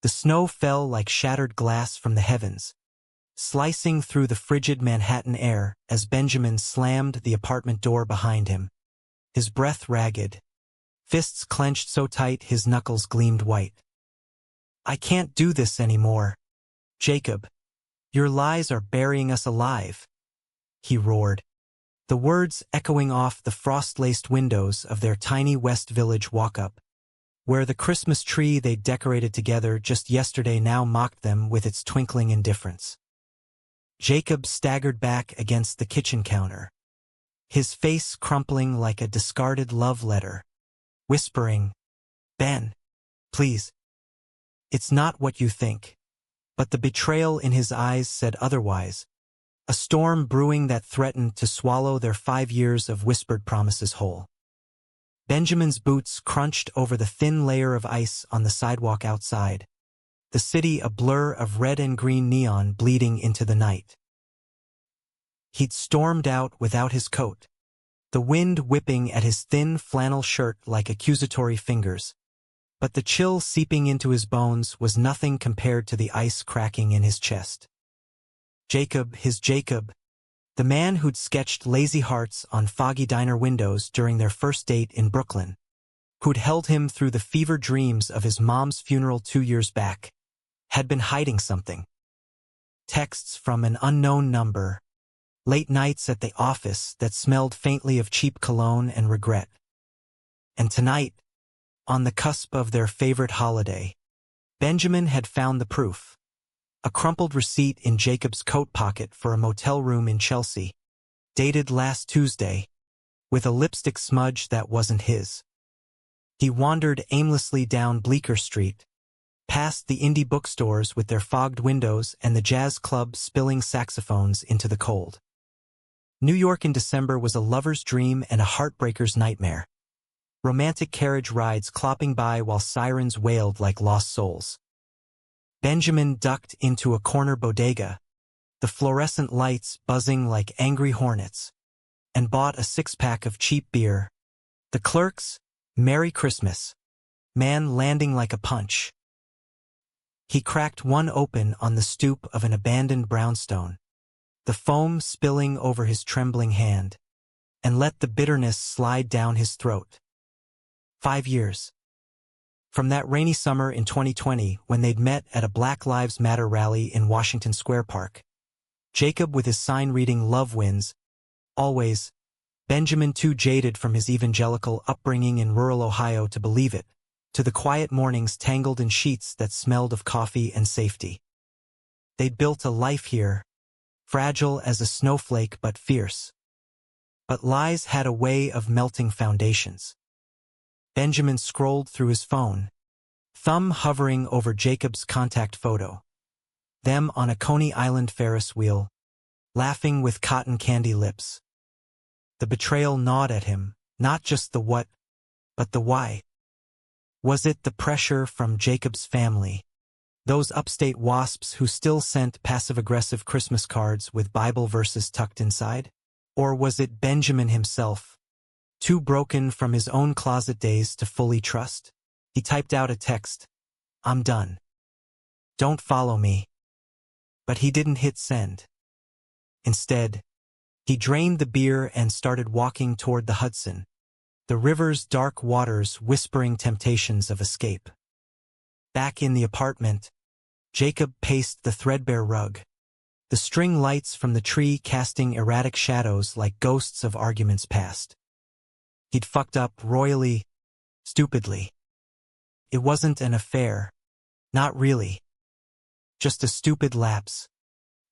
The snow fell like shattered glass from the heavens, slicing through the frigid Manhattan air as Benjamin slammed the apartment door behind him, his breath ragged, fists clenched so tight his knuckles gleamed white. "I can't do this anymore. Jacob, your lies are burying us alive," he roared, the words echoing off the frost-laced windows of their tiny West Village walk-up, where the Christmas tree they decorated together just yesterday now mocked them with its twinkling indifference. Jacob staggered back against the kitchen counter, his face crumpling like a discarded love letter, whispering, "Ben, please. It's not what you think." But the betrayal in his eyes said otherwise, a storm brewing that threatened to swallow their 5 years of whispered promises whole. Benjamin's boots crunched over the thin layer of ice on the sidewalk outside, the city a blur of red and green neon bleeding into the night. He'd stormed out without his coat, the wind whipping at his thin flannel shirt like accusatory fingers, but the chill seeping into his bones was nothing compared to the ice cracking in his chest. Jacob, his Jacob, the man who'd sketched lazy hearts on foggy diner windows during their first date in Brooklyn, who'd held him through the fever dreams of his mom's funeral 2 years back, had been hiding something. Texts from an unknown number, late nights at the office that smelled faintly of cheap cologne and regret. And tonight, on the cusp of their favorite holiday, Benjamin had found the proof. A crumpled receipt in Jacob's coat pocket for a motel room in Chelsea, dated last Tuesday, with a lipstick smudge that wasn't his. He wandered aimlessly down Bleecker Street, past the indie bookstores with their fogged windows and the jazz club spilling saxophones into the cold. New York in December was a lover's dream and a heartbreaker's nightmare. Romantic carriage rides clopping by while sirens wailed like lost souls. Benjamin ducked into a corner bodega, the fluorescent lights buzzing like angry hornets, and bought a 6-pack of cheap beer. The clerk's "Merry Christmas" man landing like a punch. He cracked one open on the stoop of an abandoned brownstone, the foam spilling over his trembling hand, and let the bitterness slide down his throat. 5 years. From that rainy summer in 2020 when they'd met at a Black Lives Matter rally in Washington Square Park. Jacob with his sign reading "Love wins," always. Benjamin too jaded from his evangelical upbringing in rural Ohio to believe it, to the quiet mornings tangled in sheets that smelled of coffee and safety. They'd built a life here, fragile as a snowflake but fierce. But lies had a way of melting foundations. Benjamin scrolled through his phone, thumb hovering over Jacob's contact photo. Them on a Coney Island Ferris wheel, laughing with cotton candy lips. The betrayal gnawed at him, not just the what, but the why. Was it the pressure from Jacob's family, those upstate wasps who still sent passive-aggressive Christmas cards with Bible verses tucked inside? Or was it Benjamin himself, too broken from his own closet days to fully trust? He typed out a text, "I'm done. Don't follow me." But he didn't hit send. Instead, he drained the beer and started walking toward the Hudson, the river's dark waters whispering temptations of escape. Back in the apartment, Jacob paced the threadbare rug, the string lights from the tree casting erratic shadows like ghosts of arguments past. He'd fucked up royally, stupidly. It wasn't an affair. Not really. Just a stupid lapse.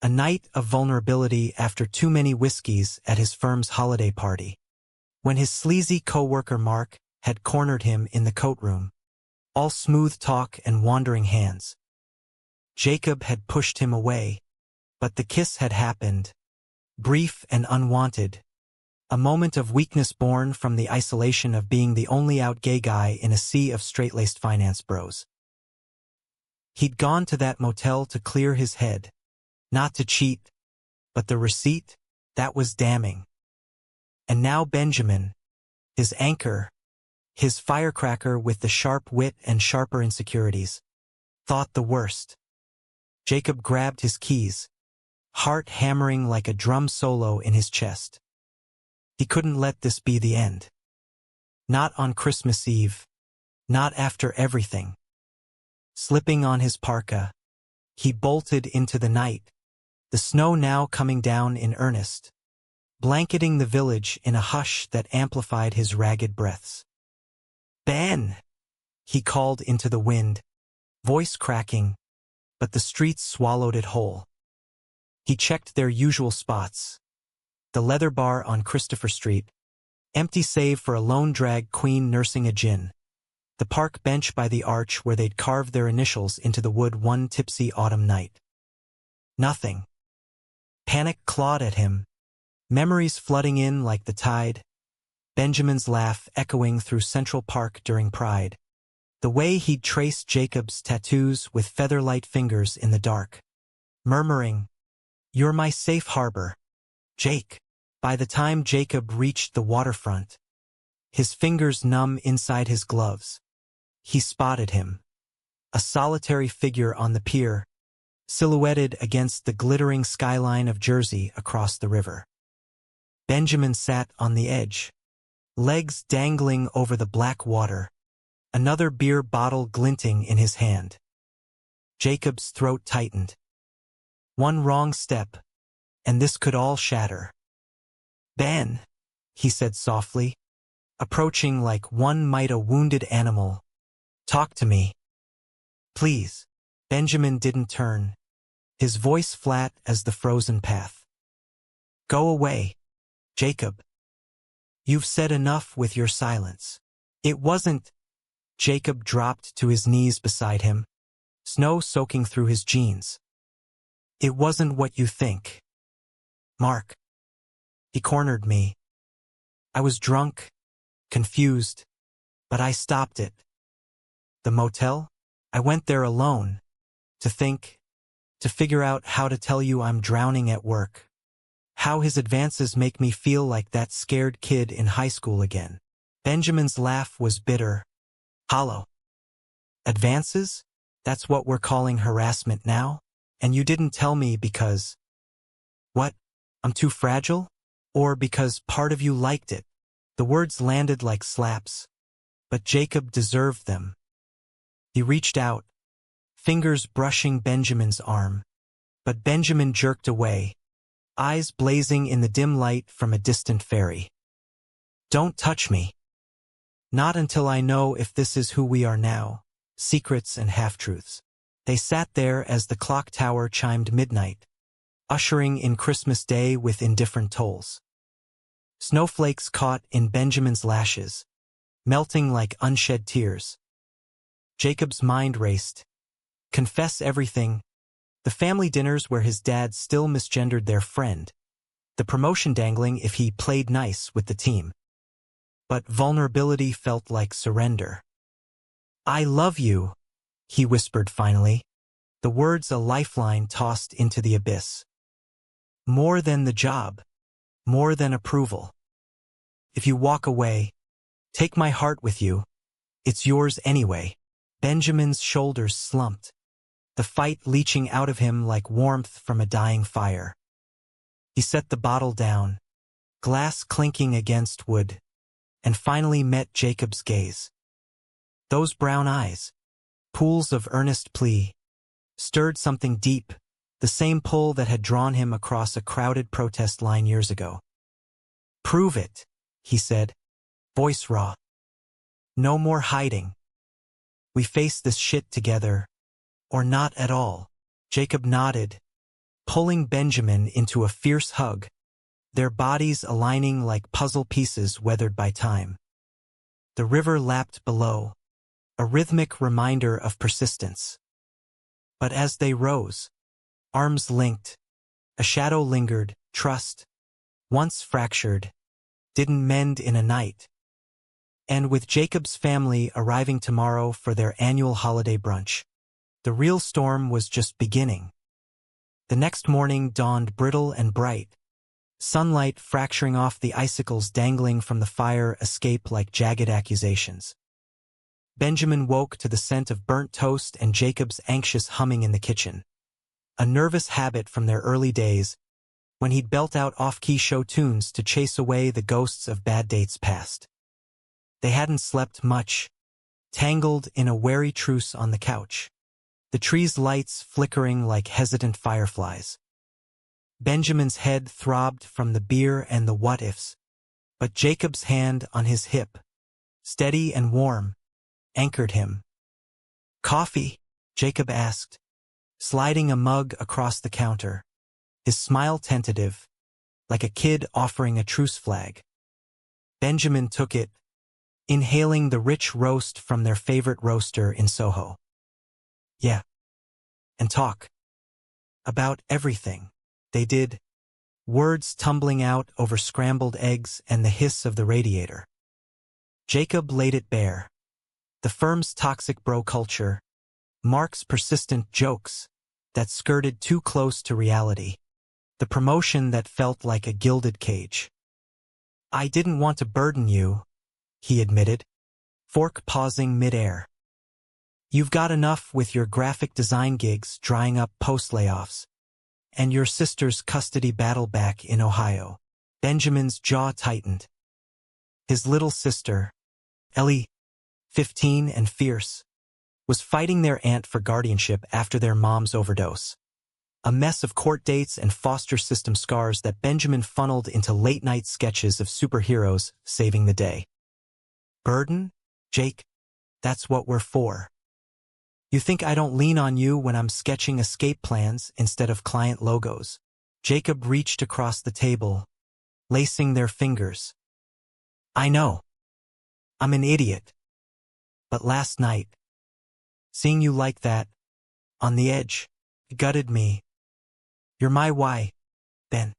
A night of vulnerability after too many whiskeys at his firm's holiday party, when his sleazy co-worker Mark had cornered him in the coat room, all smooth talk and wandering hands. Jacob had pushed him away, but the kiss had happened, brief and unwanted, a moment of weakness born from the isolation of being the only out gay guy in a sea of straight-laced finance bros. He'd gone to that motel to clear his head, not to cheat, but the receipt, that was damning. And now Benjamin, his anchor, his firecracker with the sharp wit and sharper insecurities, thought the worst. Jacob grabbed his keys, heart hammering like a drum solo in his chest. He couldn't let this be the end. Not on Christmas Eve. Not after everything. Slipping on his parka, he bolted into the night, the snow now coming down in earnest, blanketing the village in a hush that amplified his ragged breaths. "Ben!" he called into the wind, voice cracking, but the streets swallowed it whole. He checked their usual spots. The leather bar on Christopher Street, empty save for a lone drag queen nursing a gin. The park bench by the arch where they'd carved their initials into the wood one tipsy autumn night. Nothing. Panic clawed at him, memories flooding in like the tide. Benjamin's laugh echoing through Central Park during Pride. The way he'd traced Jacob's tattoos with feather-light fingers in the dark. Murmuring, "You're my safe harbor, Jake." By the time Jacob reached the waterfront, his fingers numb inside his gloves, he spotted him. A solitary figure on the pier, silhouetted against the glittering skyline of Jersey across the river. Benjamin sat on the edge, legs dangling over the black water, another beer bottle glinting in his hand. Jacob's throat tightened. One wrong step, and this could all shatter. "Ben," he said softly, approaching like one might a wounded animal. "Talk to me. Please." Benjamin didn't turn, his voice flat as the frozen path. "Go away, Jacob. You've said enough with your silence." "It wasn't." Jacob dropped to his knees beside him, snow soaking through his jeans. "It wasn't what you think. Mark. He cornered me. I was drunk, confused, but I stopped it. The motel? I went there alone, to think, to figure out how to tell you I'm drowning at work. How his advances make me feel like that scared kid in high school again." Benjamin's laugh was bitter, hollow. "Advances? That's what we're calling harassment now? And you didn't tell me because... What? I'm too fragile? Or because part of you liked it?" The words landed like slaps, but Jacob deserved them. He reached out, fingers brushing Benjamin's arm, but Benjamin jerked away, eyes blazing in the dim light from a distant ferry. "Don't touch me. Not until I know if this is who we are now." Secrets and half-truths. They sat there as the clock tower chimed midnight, ushering in Christmas Day with indifferent tolls. Snowflakes caught in Benjamin's lashes, melting like unshed tears. Jacob's mind raced. Confess everything. The family dinners where his dad still misgendered their friend. The promotion dangling if he played nice with the team. But vulnerability felt like surrender. "I love you," he whispered finally, the words a lifeline tossed into the abyss. "More than the job. More than approval. If you walk away, take my heart with you. It's yours anyway." Benjamin's shoulders slumped, the fight leaching out of him like warmth from a dying fire. He set the bottle down, glass clinking against wood, and finally met Jacob's gaze. Those brown eyes, pools of earnest plea, stirred something deep, the same pull that had drawn him across a crowded protest line years ago. "Prove it," he said, voice raw. "No more hiding. We face this shit together, or not at all." Jacob nodded, pulling Benjamin into a fierce hug, their bodies aligning like puzzle pieces weathered by time. The river lapped below, a rhythmic reminder of persistence. But as they rose, arms linked, a shadow lingered. Trust, once fractured, didn't mend in a night. And with Jacob's family arriving tomorrow for their annual holiday brunch, the real storm was just beginning. The next morning dawned brittle and bright, sunlight fracturing off the icicles dangling from the fire escape like jagged accusations. Benjamin woke to the scent of burnt toast and Jacob's anxious humming in the kitchen. A nervous habit from their early days, when he'd belt out off-key show tunes to chase away the ghosts of bad dates past. They hadn't slept much, tangled in a wary truce on the couch, the tree's lights flickering like hesitant fireflies. Benjamin's head throbbed from the beer and the what-ifs, but Jacob's hand on his hip, steady and warm, anchored him. "Coffee?" Jacob asked, sliding a mug across the counter, his smile tentative, like a kid offering a truce flag. Benjamin took it, inhaling the rich roast from their favorite roaster in Soho. "Yeah. And talk. About everything." They did, words tumbling out over scrambled eggs and the hiss of the radiator. Jacob laid it bare. The firm's toxic bro culture, Mark's persistent jokes that skirted too close to reality, the promotion that felt like a gilded cage. "I didn't want to burden you," he admitted, fork pausing midair. "You've got enough with your graphic design gigs drying up post-layoffs, and your sister's custody battle back in Ohio." Benjamin's jaw tightened. His little sister, Ellie, 15 and fierce, was fighting their aunt for guardianship after their mom's overdose. A mess of court dates and foster system scars that Benjamin funneled into late-night sketches of superheroes saving the day. "Burden? Jake, that's what we're for. You think I don't lean on you when I'm sketching escape plans instead of client logos?" Jacob reached across the table, lacing their fingers. "I know. I'm an idiot. But last night, seeing you like that, on the edge, it gutted me. You're my why, Ben.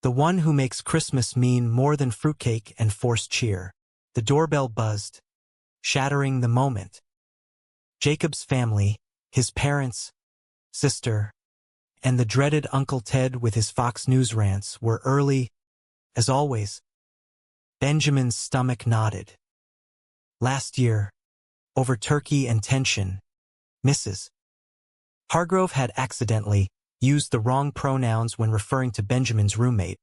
The one who makes Christmas mean more than fruitcake and forced cheer." The doorbell buzzed, shattering the moment. Jacob's family, his parents, sister, and the dreaded Uncle Ted with his Fox News rants were early, as always. Benjamin's stomach nodded. Last year, over turkey and tension, Mrs. Hargrove had accidentally used the wrong pronouns when referring to Benjamin's roommate,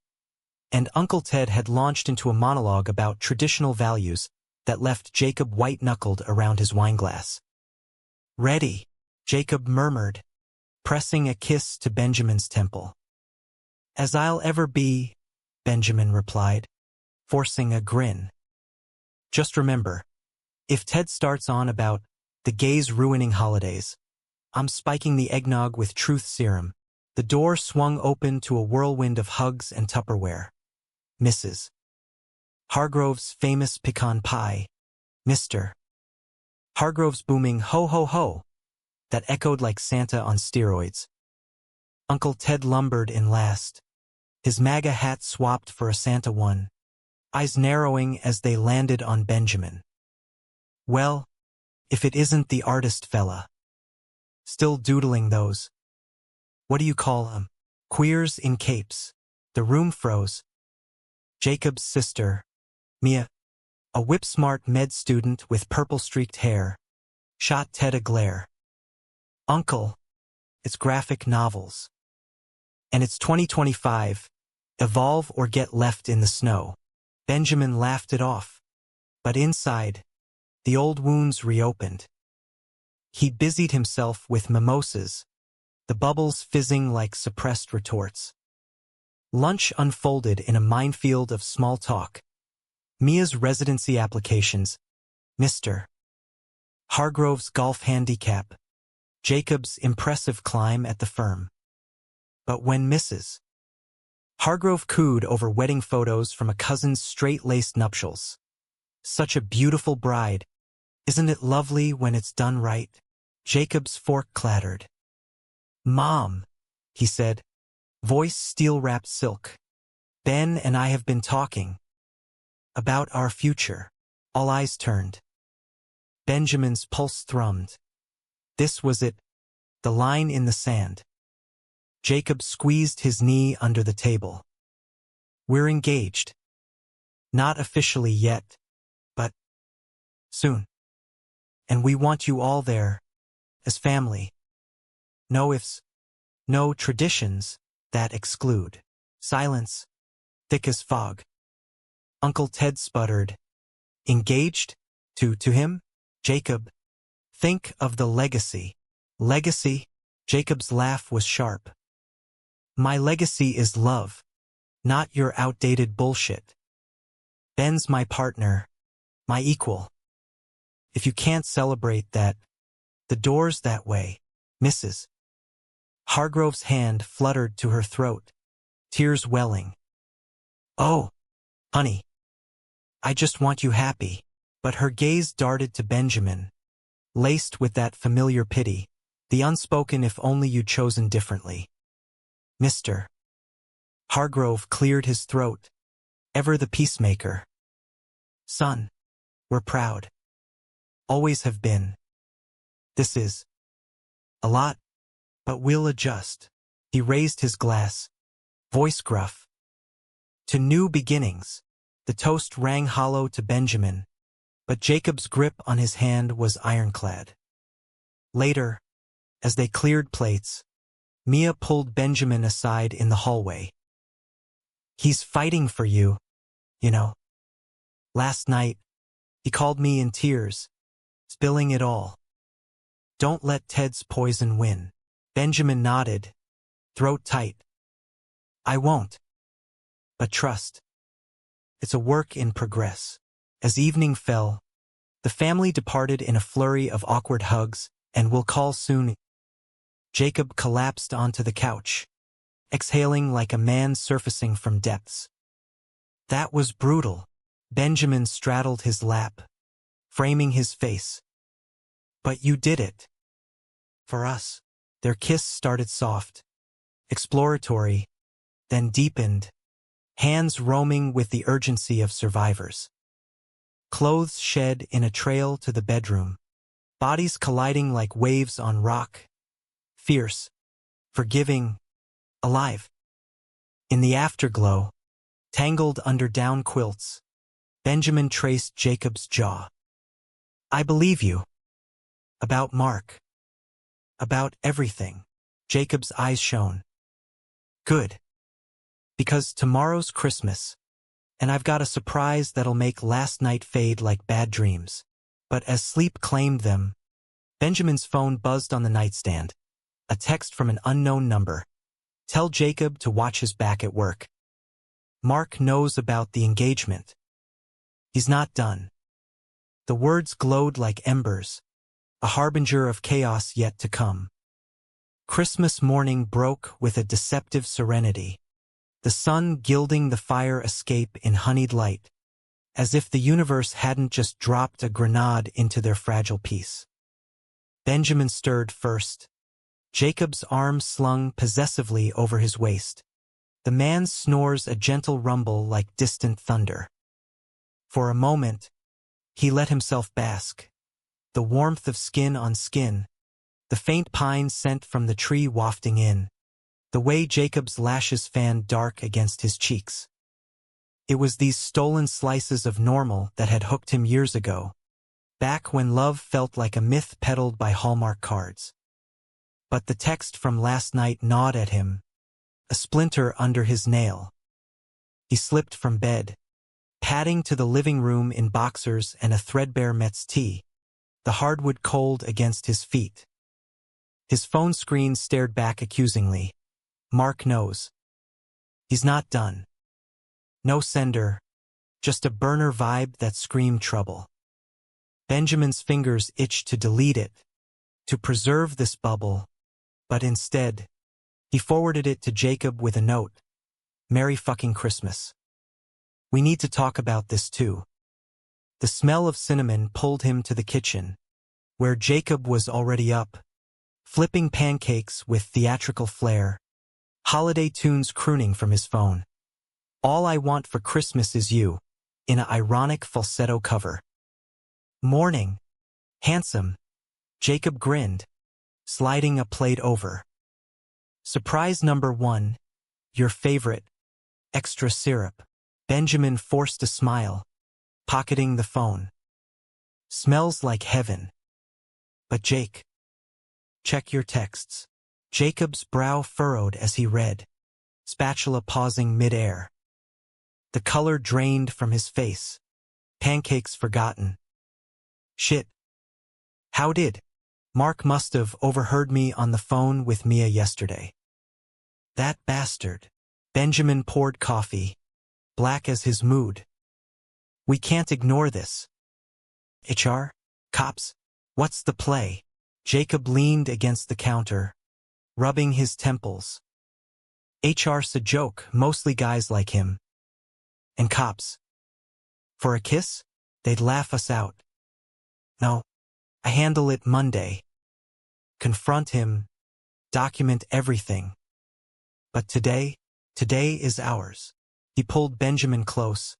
and Uncle Ted had launched into a monologue about traditional values that left Jacob white-knuckled around his wineglass. "Ready," Jacob murmured, pressing a kiss to Benjamin's temple. "As I'll ever be," Benjamin replied, forcing a grin. "Just remember, if Ted starts on about the gays ruining holidays, I'm spiking the eggnog with truth serum." The door swung open to a whirlwind of hugs and Tupperware. Mrs. Hargrove's famous pecan pie, Mr. Hargrove's booming "ho ho ho" that echoed like Santa on steroids. Uncle Ted lumbered in last, his MAGA hat swapped for a Santa one, eyes narrowing as they landed on Benjamin. "Well, if it isn't the artist fella. Still doodling those, what do you call 'em? Queers in capes." The room froze. Jacob's sister, Mia, a whip-smart med student with purple-streaked hair, shot Ted a glare. "Uncle, it's graphic novels. And it's 2025. Evolve or get left in the snow." Benjamin laughed it off. But inside, the old wounds reopened. He busied himself with mimosas, the bubbles fizzing like suppressed retorts. Lunch unfolded in a minefield of small talk. Mia's residency applications, Mr. Hargrove's golf handicap, Jacob's impressive climb at the firm. But when Mrs. Hargrove cooed over wedding photos from a cousin's straight-laced nuptials. "Such a beautiful bride. Isn't it lovely when it's done right?" Jacob's fork clattered. "Mom," he said, voice steel-wrapped silk. "Ben and I have been talking about our future." All eyes turned. Benjamin's pulse thrummed. This was it, the line in the sand. Jacob squeezed his knee under the table. "We're engaged. Not officially yet, but soon." And we want you all there, as family. No ifs, no traditions that exclude. Silence, thick as fog. Uncle Ted sputtered. Engaged? To him? Jacob. Think of the legacy. Legacy? Jacob's laugh was sharp. My legacy is love, not your outdated bullshit. Ben's my partner, my equal. If you can't celebrate that, the door's that way, Mrs. Hargrove's hand fluttered to her throat, tears welling. Oh, honey, I just want you happy. But her gaze darted to Benjamin, laced with that familiar pity, the unspoken if only you'd chosen differently. Mr. Hargrove cleared his throat, ever the peacemaker. Son, we're proud. Always have been. This is a lot, but we'll adjust. He raised his glass, voice gruff. To new beginnings. The toast rang hollow to Benjamin, but Jacob's grip on his hand was ironclad. Later, as they cleared plates, Mia pulled Benjamin aside in the hallway. He's fighting for you, you know. Last night, he called me in tears, spilling it all. Don't let Ted's poison win. Benjamin nodded, throat tight. I won't. But trust. It's a work in progress. As evening fell, the family departed in a flurry of awkward hugs, and will call soon. Jacob collapsed onto the couch, exhaling like a man surfacing from depths. That was brutal. Benjamin straddled his lap, framing his face. But you did it. For us. Their kiss started soft, exploratory, then deepened, hands roaming with the urgency of survivors. Clothes shed in a trail to the bedroom, bodies colliding like waves on rock, fierce, forgiving, alive. In the afterglow, tangled under down quilts, Benjamin traced Jacob's jaw. I believe you. About Mark. About everything. Jacob's eyes shone. Good. Because tomorrow's Christmas, and I've got a surprise that'll make last night fade like bad dreams. But as sleep claimed them, Benjamin's phone buzzed on the nightstand. A text from an unknown number. Tell Jacob to watch his back at work. Mark knows about the engagement. He's not done. The words glowed like embers, a harbinger of chaos yet to come. Christmas morning broke with a deceptive serenity, the sun gilding the fire escape in honeyed light, as if the universe hadn't just dropped a grenade into their fragile peace. Benjamin stirred first, Jacob's arm slung possessively over his waist, the man's snores a gentle rumble like distant thunder. For a moment, he let himself bask, the warmth of skin on skin, the faint pine scent from the tree wafting in, the way Jacob's lashes fanned dark against his cheeks. It was these stolen slices of normal that had hooked him years ago, back when love felt like a myth peddled by Hallmark cards. But the text from last night gnawed at him, a splinter under his nail. He slipped from bed, padding to the living room in boxers and a threadbare Mets tee, the hardwood cold against his feet. His phone screen stared back accusingly. Mark knows. He's not done. No sender, just a burner vibe that screamed trouble. Benjamin's fingers itched to delete it, to preserve this bubble, but instead, he forwarded it to Jacob with a note. Merry fucking Christmas. We need to talk about this too. The smell of cinnamon pulled him to the kitchen, where Jacob was already up, flipping pancakes with theatrical flair, holiday tunes crooning from his phone. All I want for Christmas is you, in an ironic falsetto cover. Morning. Handsome. Jacob grinned, sliding a plate over. Surprise number 1. Your favorite. Extra syrup. Benjamin forced a smile, pocketing the phone. Smells like heaven. But Jake, check your texts. Jacob's brow furrowed as he read, spatula pausing mid-air. The color drained from his face. Pancakes forgotten. Shit. How did? Mark must have overheard me on the phone with Mia yesterday. That bastard. Benjamin poured coffee, black as his mood. We can't ignore this. HR? Cops? What's the play? Jacob leaned against the counter, rubbing his temples. HR's a joke, mostly guys like him. And cops. For a kiss? They'd laugh us out. No. I handle it Monday. Confront him. Document everything. But today is ours. He pulled Benjamin close,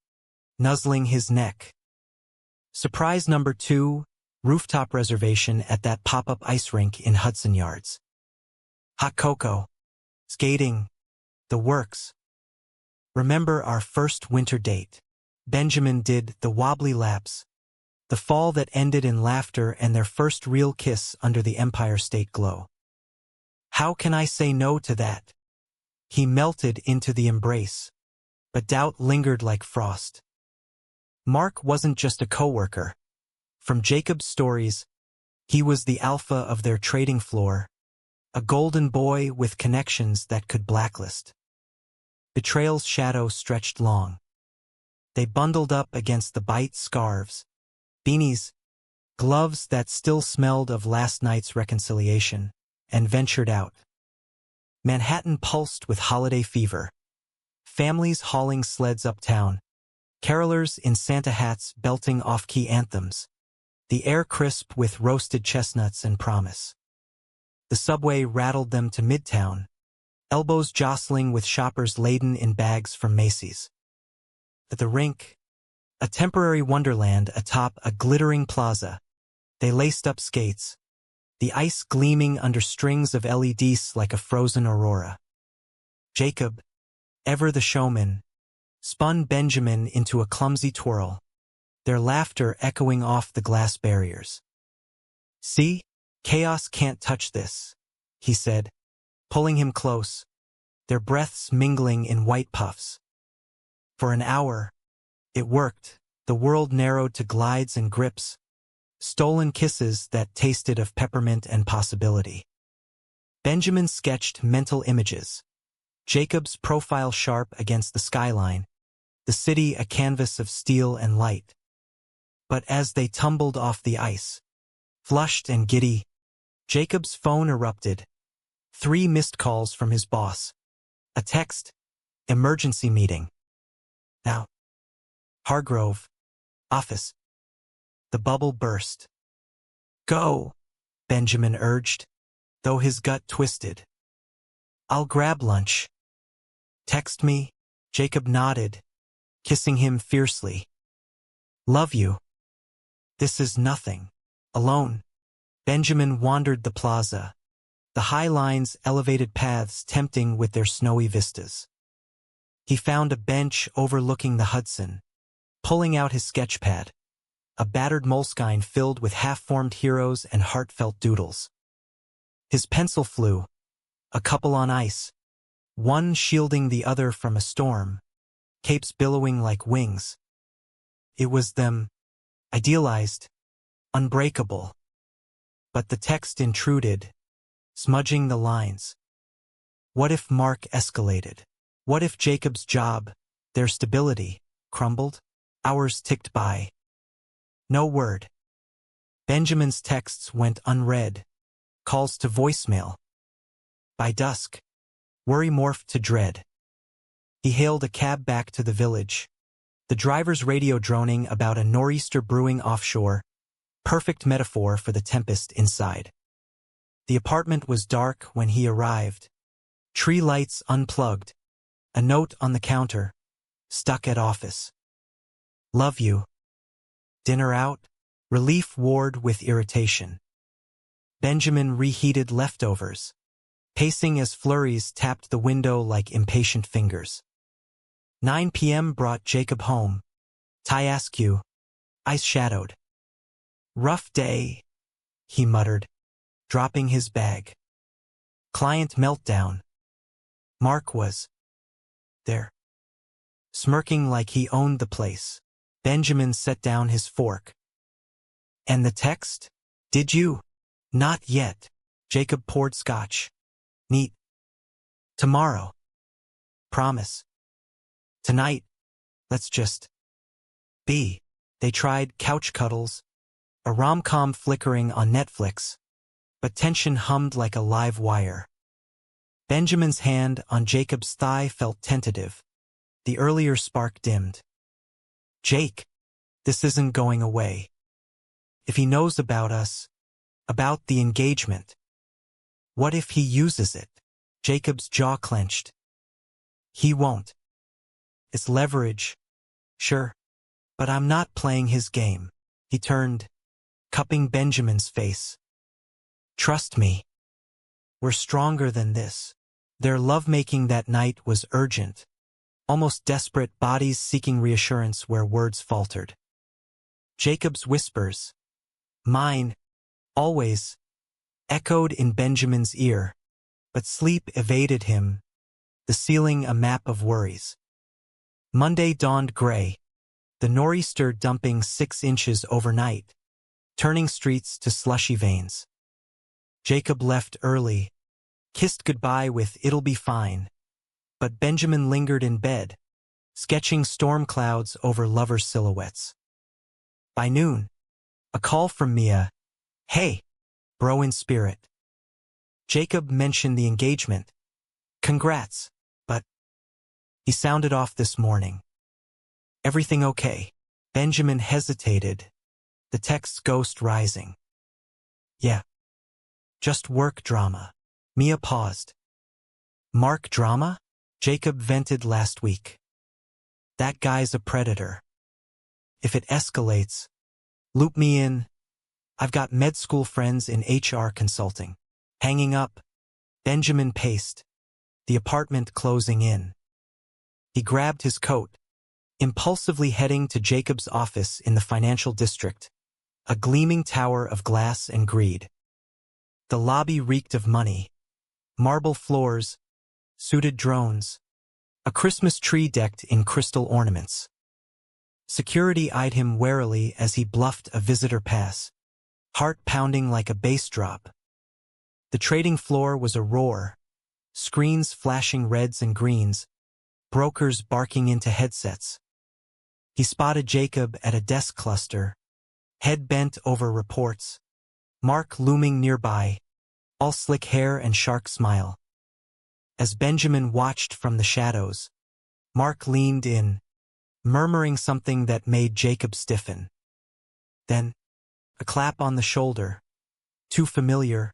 nuzzling his neck. Surprise number 2, rooftop reservation at that pop-up ice rink in Hudson Yards. Hot cocoa, skating, the works. Remember our first winter date. Benjamin did the wobbly laps, the fall that ended in laughter and their first real kiss under the Empire State glow. How can I say no to that? He melted into the embrace, but doubt lingered like frost. Mark wasn't just a coworker. From Jacob's stories, he was the alpha of their trading floor, a golden boy with connections that could blacklist. Betrayal's shadow stretched long. They bundled up against the bite scarves, beanies, gloves that still smelled of last night's reconciliation, and ventured out. Manhattan pulsed with holiday fever. Families hauling sleds uptown, carolers in Santa hats belting off-key anthems, the air crisp with roasted chestnuts and promise. The subway rattled them to Midtown, elbows jostling with shoppers laden in bags from Macy's. At the rink, a temporary wonderland atop a glittering plaza, they laced up skates, the ice gleaming under strings of LEDs like a frozen aurora. Jacob, ever the showman, spun Benjamin into a clumsy twirl, their laughter echoing off the glass barriers. See? Chaos can't touch this, he said, pulling him close, their breaths mingling in white puffs. For an hour, it worked. The world narrowed to glides and grips, stolen kisses that tasted of peppermint and possibility. Benjamin sketched mental images, Jacob's profile sharp against the skyline, the city a canvas of steel and light. But as they tumbled off the ice, flushed and giddy, Jacob's phone erupted. 3 missed calls from his boss. A text. Emergency meeting. Now. Hargrove. Office. The bubble burst. Go, Benjamin urged, though his gut twisted. I'll grab lunch. Text me. Jacob nodded, kissing him fiercely. Love you. This is nothing. Alone. Benjamin wandered the plaza, the high lines, elevated paths tempting with their snowy vistas. He found a bench overlooking the Hudson, pulling out his sketchpad, a battered Moleskine filled with half-formed heroes and heartfelt doodles. His pencil flew, a couple on ice, one shielding the other from a storm, capes billowing like wings. It was them, idealized, unbreakable. But the text intruded, smudging the lines. What if Mark escalated? What if Jacob's job, their stability, crumbled? Hours ticked by. No word. Benjamin's texts went unread, calls to voicemail. By dusk, worry morphed to dread. He hailed a cab back to the village, the driver's radio droning about a nor'easter brewing offshore, perfect metaphor for the tempest inside. The apartment was dark when he arrived, tree lights unplugged, a note on the counter, stuck at office. Love you. Dinner out? Relief warred with irritation. Benjamin reheated leftovers, pacing as flurries tapped the window like impatient fingers. 9 p.m. brought Jacob home. Tie askew, ice shadowed. Rough day. he muttered, dropping his bag. Client meltdown. Mark was there, smirking like he owned the place. Benjamin set down his fork. And the text? Did you? Not yet. Jacob poured scotch. Neat. Tomorrow. Promise. Tonight. Let's just be. They tried couch cuddles, a rom-com flickering on Netflix, but tension hummed like a live wire. Benjamin's hand on Jacob's thigh felt tentative. The earlier spark dimmed. Jake, this isn't going away. If he knows about us, about the engagement, what if he uses it? Jacob's jaw clenched. He won't. It's leverage, sure, but I'm not playing his game. He turned, cupping Benjamin's face. Trust me. We're stronger than this. Their lovemaking that night was urgent, almost desperate, bodies seeking reassurance where words faltered. Jacob's whispers, mine, always, echoed in Benjamin's ear, but sleep evaded him, the ceiling a map of worries. Monday dawned gray, the nor'easter dumping 6 inches overnight, turning streets to slushy veins. Jacob left early, kissed goodbye with "it'll be fine," but Benjamin lingered in bed, sketching storm clouds over lovers' silhouettes. By noon, a call from Mia. Hey, bro in spirit. Jacob mentioned the engagement. Congrats, but he sounded off this morning. Everything okay? Benjamin hesitated, the text's ghost rising. Yeah. Just work drama. Mia paused. Mark drama? Jacob vented last week. That guy's a predator. If it escalates, loop me in. I've got med school friends in HR consulting. Hanging up, Benjamin paced, the apartment closing in. He grabbed his coat, impulsively heading to Jacob's office in the financial district, a gleaming tower of glass and greed. The lobby reeked of money, marble floors, suited drones, a Christmas tree decked in crystal ornaments. Security eyed him warily as he bluffed a visitor pass, heart pounding like a bass drop. The trading floor was a roar, screens flashing reds and greens, brokers barking into headsets. He spotted Jacob at a desk cluster, head bent over reports, Mark looming nearby, all slick hair and shark smile. As Benjamin watched from the shadows, Mark leaned in, murmuring something that made Jacob stiffen. Then, a clap on the shoulder, too familiar,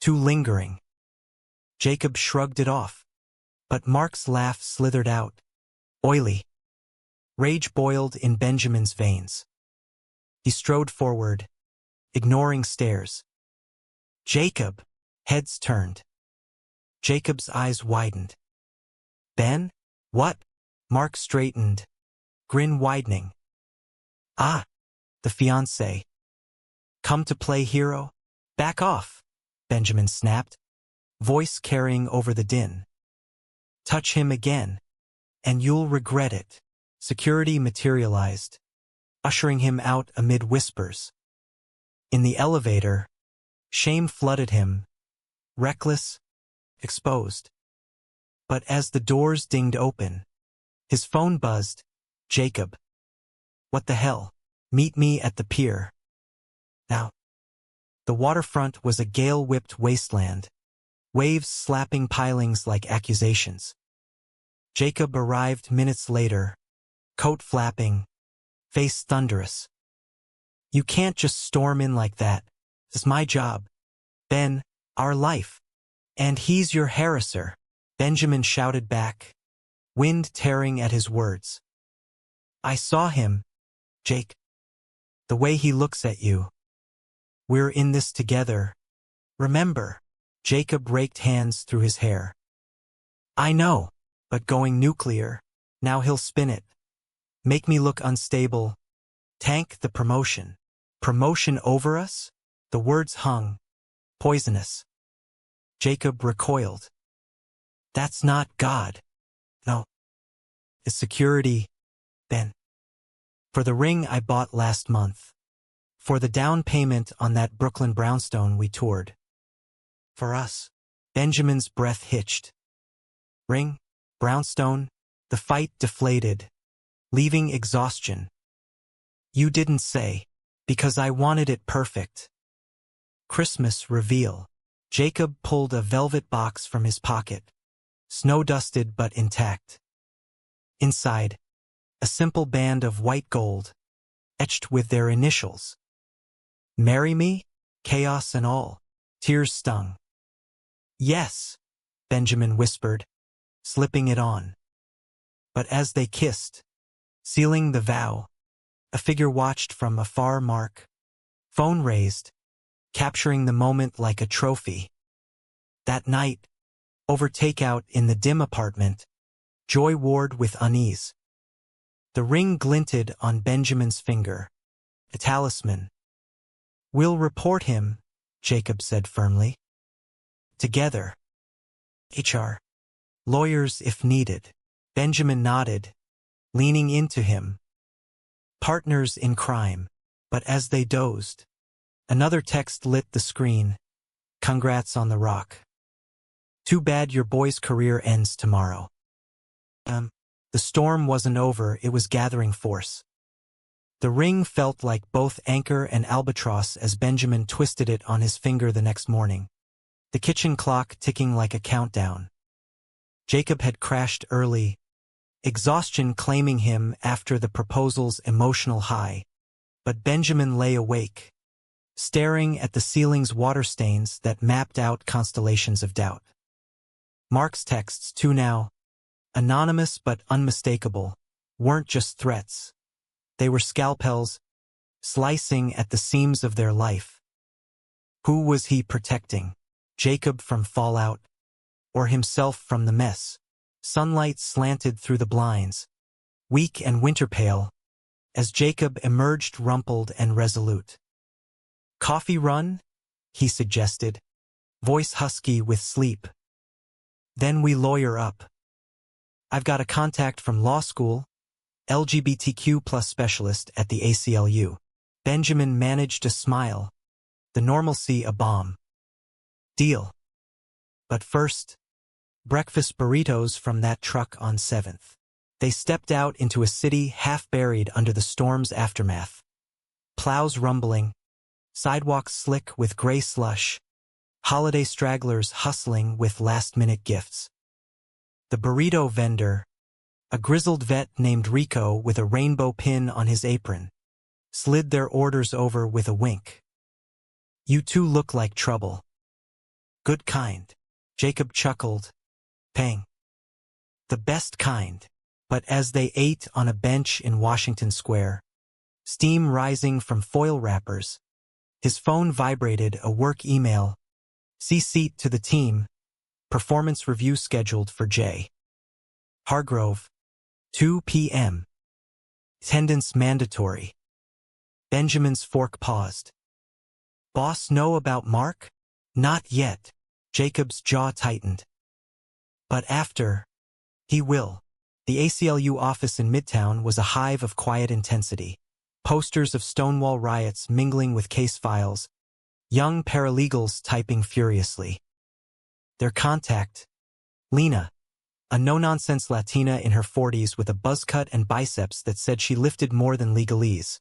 too lingering. Jacob shrugged it off, but Mark's laugh slithered out, oily. Rage boiled in Benjamin's veins. He strode forward, ignoring stares. Jacob! Heads turned. Jacob's eyes widened. Ben? What? Mark straightened, grin widening. Ah, the fiancé. Come to play hero? Back off, Benjamin snapped, voice carrying over the din. Touch him again, and you'll regret it. Security materialized, ushering him out amid whispers. In the elevator, shame flooded him, reckless, exposed. But as the doors dinged open, his phone buzzed. Jacob. What the hell? Meet me at the pier. Now. The waterfront was a gale-whipped wasteland, waves slapping pilings like accusations. Jacob arrived minutes later, coat flapping, face thunderous. You can't just storm in like that. It's my job. Ben, our life. And he's your harasser, Benjamin shouted back, wind tearing at his words. I saw him, Jake. The way he looks at you. We're in this together. Remember? Jacob raked hands through his hair. I know, but going nuclear, now he'll spin it. Make me look unstable. Tank the promotion. Promotion over us? The words hung, poisonous. Jacob recoiled. That's not God. No. It's security, then. For the ring I bought last month. For the down payment on that Brooklyn brownstone we toured. For us. Benjamin's breath hitched. Ring, brownstone, the fight deflated, leaving exhaustion. You didn't say, because I wanted it perfect. Christmas reveal. Jacob pulled a velvet box from his pocket, snow-dusted but intact. Inside, a simple band of white gold, etched with their initials. Marry me? Chaos and all. Tears stung. Yes, Benjamin whispered, slipping it on. But as they kissed, sealing the vow, a figure watched from a far mark. Phone raised, capturing the moment like a trophy. That night, over takeout in the dim apartment, Joy warred with unease. The ring glinted on Benjamin's finger, a talisman. We'll report him, Jacob said firmly. Together. HR. Lawyers if needed. Benjamin nodded, leaning into him. Partners in crime. But as they dozed, another text lit the screen. Congrats on the rock. Too bad your boy's career ends tomorrow. The storm wasn't over, it was gathering force. The ring felt like both anchor and albatross as Benjamin twisted it on his finger the next morning. The kitchen clock ticking like a countdown. Jacob had crashed early, exhaustion claiming him after the proposal's emotional high. But Benjamin lay awake, staring at the ceiling's water stains that mapped out constellations of doubt. Mark's texts, too now, anonymous but unmistakable, weren't just threats. They were scalpels, slicing at the seams of their life. Who was he protecting? Jacob from fallout, or himself from the mess? Sunlight slanted through the blinds, weak and winter pale, as Jacob emerged rumpled and resolute. Coffee run? He suggested, voice husky with sleep. Then we lawyer up. I've got a contact from law school, LGBTQ+ specialist at the ACLU. Benjamin managed to smile, the normalcy a bomb. Deal. But first, breakfast burritos from that truck on 7th. They stepped out into a city half buried under the storm's aftermath. Plows rumbling, sidewalks slick with gray slush, holiday stragglers hustling with last-minute gifts. The burrito vendor, a grizzled vet named Rico with a rainbow pin on his apron, slid their orders over with a wink. You two look like trouble. Good kind. Jacob chuckled, pang. The best kind. But as they ate on a bench in Washington Square, steam rising from foil wrappers, his phone vibrated, a work email. See seat to the team. Performance review scheduled for J. Hargrove. 2 p.m. Attendance mandatory. Benjamin's fork paused. Boss know about Mark? Not yet. Jacob's jaw tightened. But after, he will. The ACLU office in Midtown was a hive of quiet intensity. Posters of Stonewall riots mingling with case files, young paralegals typing furiously. Their contact, Lena, a no-nonsense Latina in her 40s with a buzz cut and biceps that said she lifted more than legalese,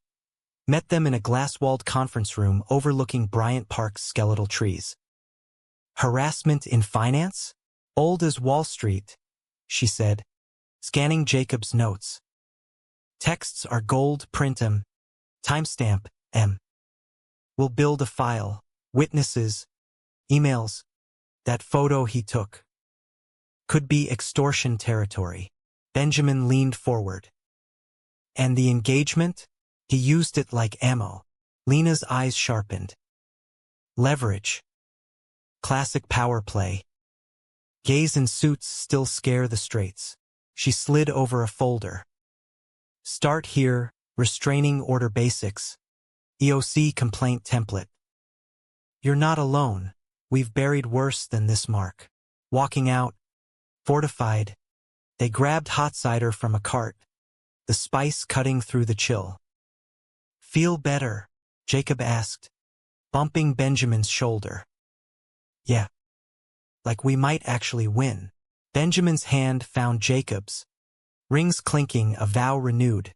met them in a glass-walled conference room overlooking Bryant Park's skeletal trees. Harassment in finance? Old as Wall Street, she said, scanning Jacob's notes. Texts are gold, print 'em. Timestamp, M. We'll build a file, witnesses, emails. That photo he took. Could be extortion territory. Benjamin leaned forward. And the engagement? He used it like ammo. Lena's eyes sharpened. Leverage. Classic power play. Gays in suits still scare the straights. She slid over a folder. Start here, restraining order basics. EOC complaint template. You're not alone. We've buried worse than this, Mark. Walking out, fortified, they grabbed hot cider from a cart, the spice cutting through the chill. Feel better? Jacob asked, bumping Benjamin's shoulder. Yeah. Like we might actually win. Benjamin's hand found Jacob's, rings clinking, a vow renewed.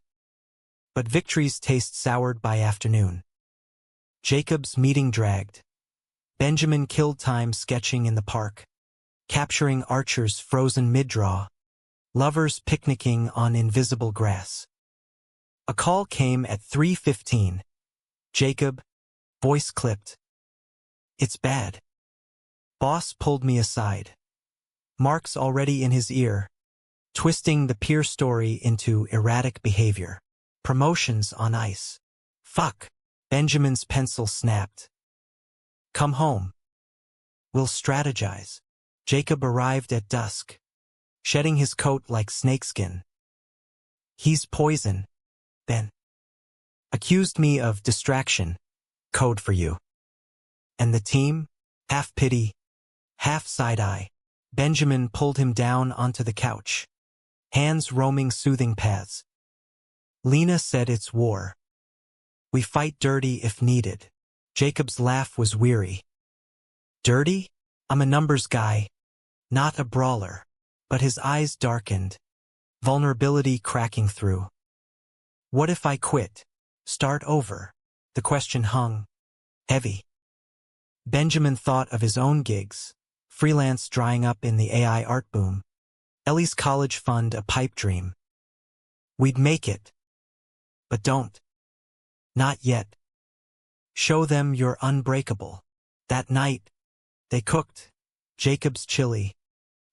But victories taste soured by afternoon. Jacob's meeting dragged. Benjamin killed time sketching in the park, capturing archers frozen mid-draw, lovers picnicking on invisible grass. A call came at 3:15. Jacob, voice clipped. It's bad. Boss pulled me aside. Mark's already in his ear, twisting the peer story into erratic behavior. Promotions on ice. Fuck. Benjamin's pencil snapped. Come home. We'll strategize. Jacob arrived at dusk, shedding his coat like snakeskin. He's poison, then. Accused me of distraction. Code for you. And the team? Half pity, half side-eye. Benjamin pulled him down onto the couch, hands roaming soothing paths. Lena said it's war. We fight dirty if needed. Jacob's laugh was weary. Dirty? I'm a numbers guy, not a brawler. But his eyes darkened, vulnerability cracking through. What if I quit? Start over? The question hung heavy. Benjamin thought of his own gigs, freelance drying up in the AI art boom. Ellie's college fund, a pipe dream. We'd make it. But don't. Not yet. Show them you're unbreakable. That night, they cooked Jacob's chili,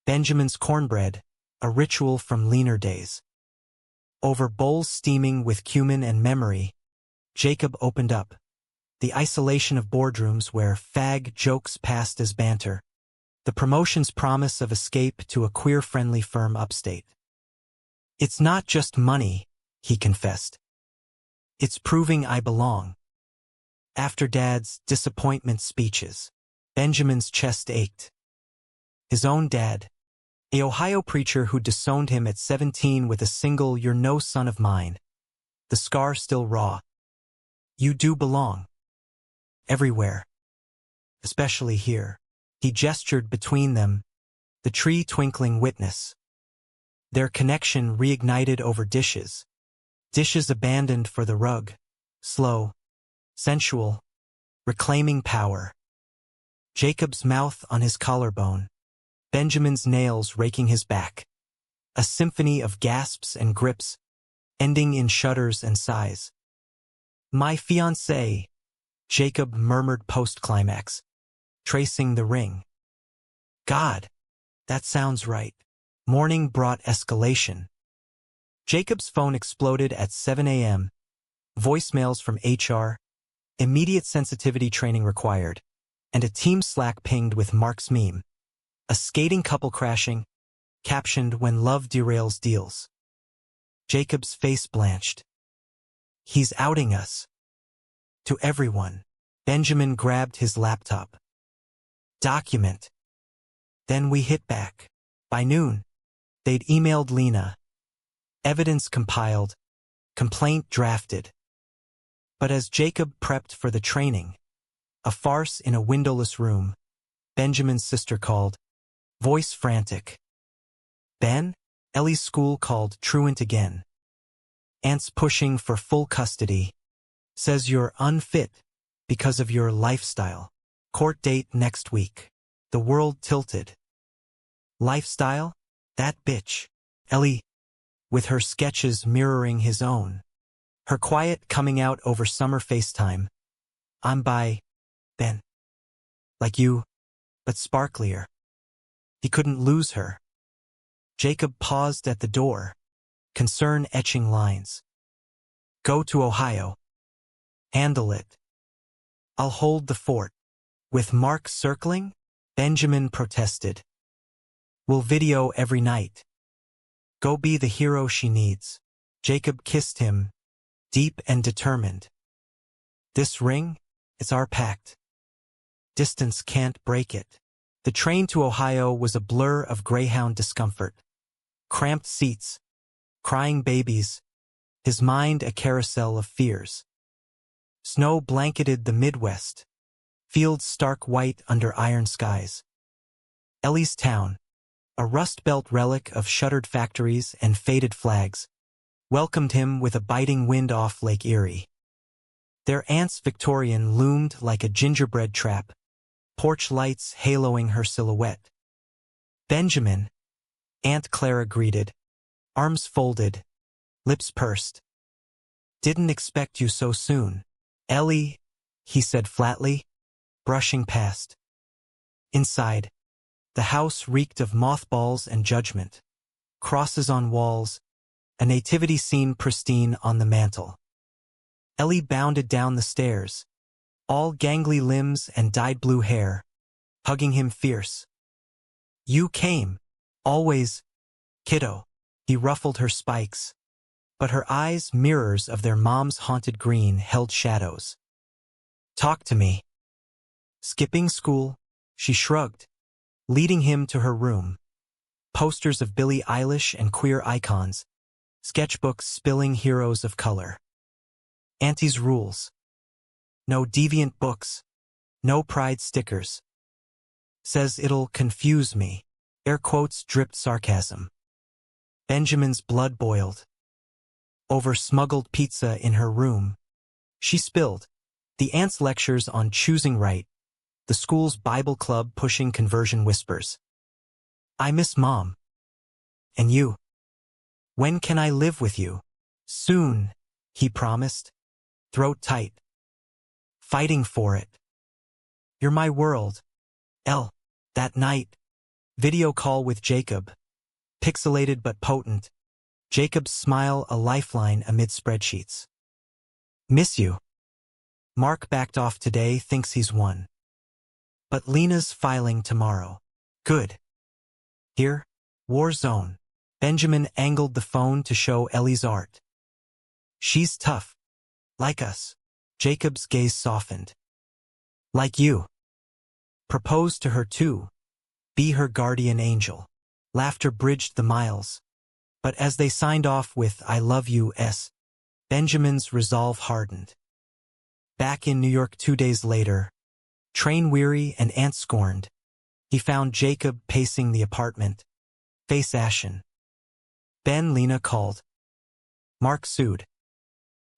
Benjamin's cornbread, a ritual from leaner days. Over bowls steaming with cumin and memory, Jacob opened up. The isolation of boardrooms where fag jokes passed as banter. The promotion's promise of escape to a queer-friendly firm upstate. It's not just money, he confessed. It's proving I belong. After Dad's disappointment speeches, Benjamin's chest ached. His own dad, a Ohio preacher who disowned him at 17 with a single "You're no son of mine." The scar still raw. You do belong. Everywhere. Especially here. He gestured between them, the tree twinkling witness. Their connection reignited over dishes. Dishes abandoned for the rug. Slow. Sensual. Reclaiming power. Jacob's mouth on his collarbone. Benjamin's nails raking his back. A symphony of gasps and grips, ending in shudders and sighs. My fiancée, Jacob murmured post-climax, tracing the ring. God, that sounds right. Morning brought escalation. Jacob's phone exploded at 7 a.m. Voicemails from HR, immediate sensitivity training required, and a team Slack pinged with Mark's meme. A skating couple crashing, captioned "When love derails deals." Jacob's face blanched. He's outing us. To everyone. Benjamin grabbed his laptop. Document. Then we hit back. By noon, they'd emailed Lena. Evidence compiled. Complaint drafted. But as Jacob prepped for the training, a farce in a windowless room, Benjamin's sister called, voice frantic. Ben? Ellie's school called truant again. Aunt's pushing for full custody. Says you're unfit because of your lifestyle. Court date next week. The world tilted. Lifestyle? That bitch. Ellie, with her sketches mirroring his own. Her quiet coming out over summer FaceTime. I'm bi, Ben. Like you, but sparklier. He couldn't lose her. Jacob paused at the door, concern etching lines. Go to Ohio. Handle it. I'll hold the fort. With Mark circling, Benjamin protested. We'll video every night. Go be the hero she needs. Jacob kissed him, deep and determined. This ring, it's our pact. Distance can't break it. The train to Ohio was a blur of Greyhound discomfort. Cramped seats, crying babies, his mind a carousel of fears. Snow blanketed the Midwest, fields stark white under iron skies. Ellie's town, a rust-belt relic of shuttered factories and faded flags, welcomed him with a biting wind off Lake Erie. Their aunt's Victorian loomed like a gingerbread trap, porch lights haloing her silhouette. Benjamin, Aunt Clara greeted, arms folded, lips pursed. "Didn't expect you so soon, Ellie," he said flatly, brushing past. Inside, the house reeked of mothballs and judgment. Crosses on walls, a nativity scene pristine on the mantel. Ellie bounded down the stairs, all gangly limbs and dyed blue hair, hugging him fierce. "You came, always, kiddo." He ruffled her spikes, but her eyes, mirrors of their mom's haunted green, held shadows. "Talk to me." Skipping school, she shrugged, leading him to her room. Posters of Billie Eilish and queer icons, sketchbooks spilling heroes of color. Auntie's rules. No deviant books, no pride stickers. Says it'll confuse me. Air quotes dripped sarcasm. Benjamin's blood boiled. Over smuggled pizza in her room, she spilled. The aunt's lectures on choosing right, the school's Bible club pushing conversion whispers. "I miss Mom. And you. When can I live with you?" "Soon," he promised, throat tight. "Fighting for it. You're my world." That night, video call with Jacob. Pixelated but potent. Jacob's smile a lifeline amid spreadsheets. "Miss you." Mark backed off today, thinks he's won. But Lena's filing tomorrow. Good. Here, war zone. Benjamin angled the phone to show Ellie's art. "She's tough. Like us." Jacob's gaze softened. "Like you. Propose to her too. Be her guardian angel." Laughter bridged the miles. But as they signed off with "I love you, S," Benjamin's resolve hardened. Back in New York 2 days later, train-weary and aunt-scorned, he found Jacob pacing the apartment, face ashen. Lena called. "Mark sued.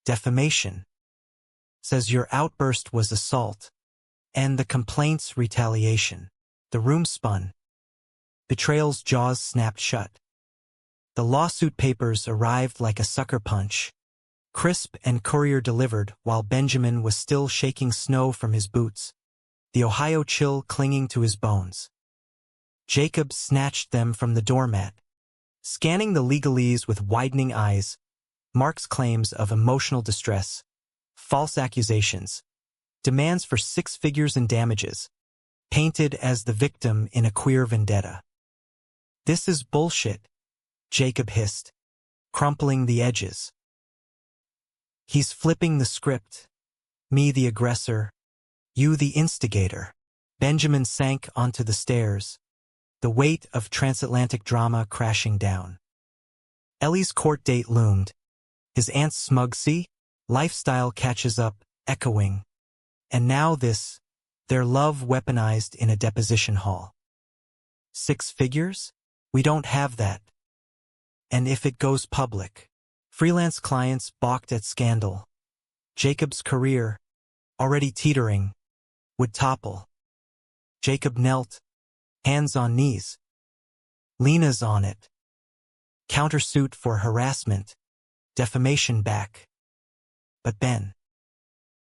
Defamation. Says your outburst was assault. And the complaint's retaliation." The room spun. Betrayal's jaws snapped shut. The lawsuit papers arrived like a sucker punch, crisp and courier delivered while Benjamin was still shaking snow from his boots, the Ohio chill clinging to his bones. Jacob snatched them from the doormat, scanning the legalese with widening eyes. Mark's claims of emotional distress, false accusations, demands for 6 figures in damages, painted as the victim in a queer vendetta. "This is bullshit," Jacob hissed, crumpling the edges. "He's flipping the script. Me the aggressor, you the instigator." Benjamin sank onto the stairs, the weight of transatlantic drama crashing down. Ellie's court date loomed. His aunt's smug lifestyle catches up, echoing. And now this, their love weaponized in a deposition hall. 6 figures? We don't have that. And if it goes public, freelance clients balked at scandal. Jacob's career, already teetering, would topple. Jacob knelt, hands on knees. Lena's on it. Countersuit for harassment, defamation back. But Ben.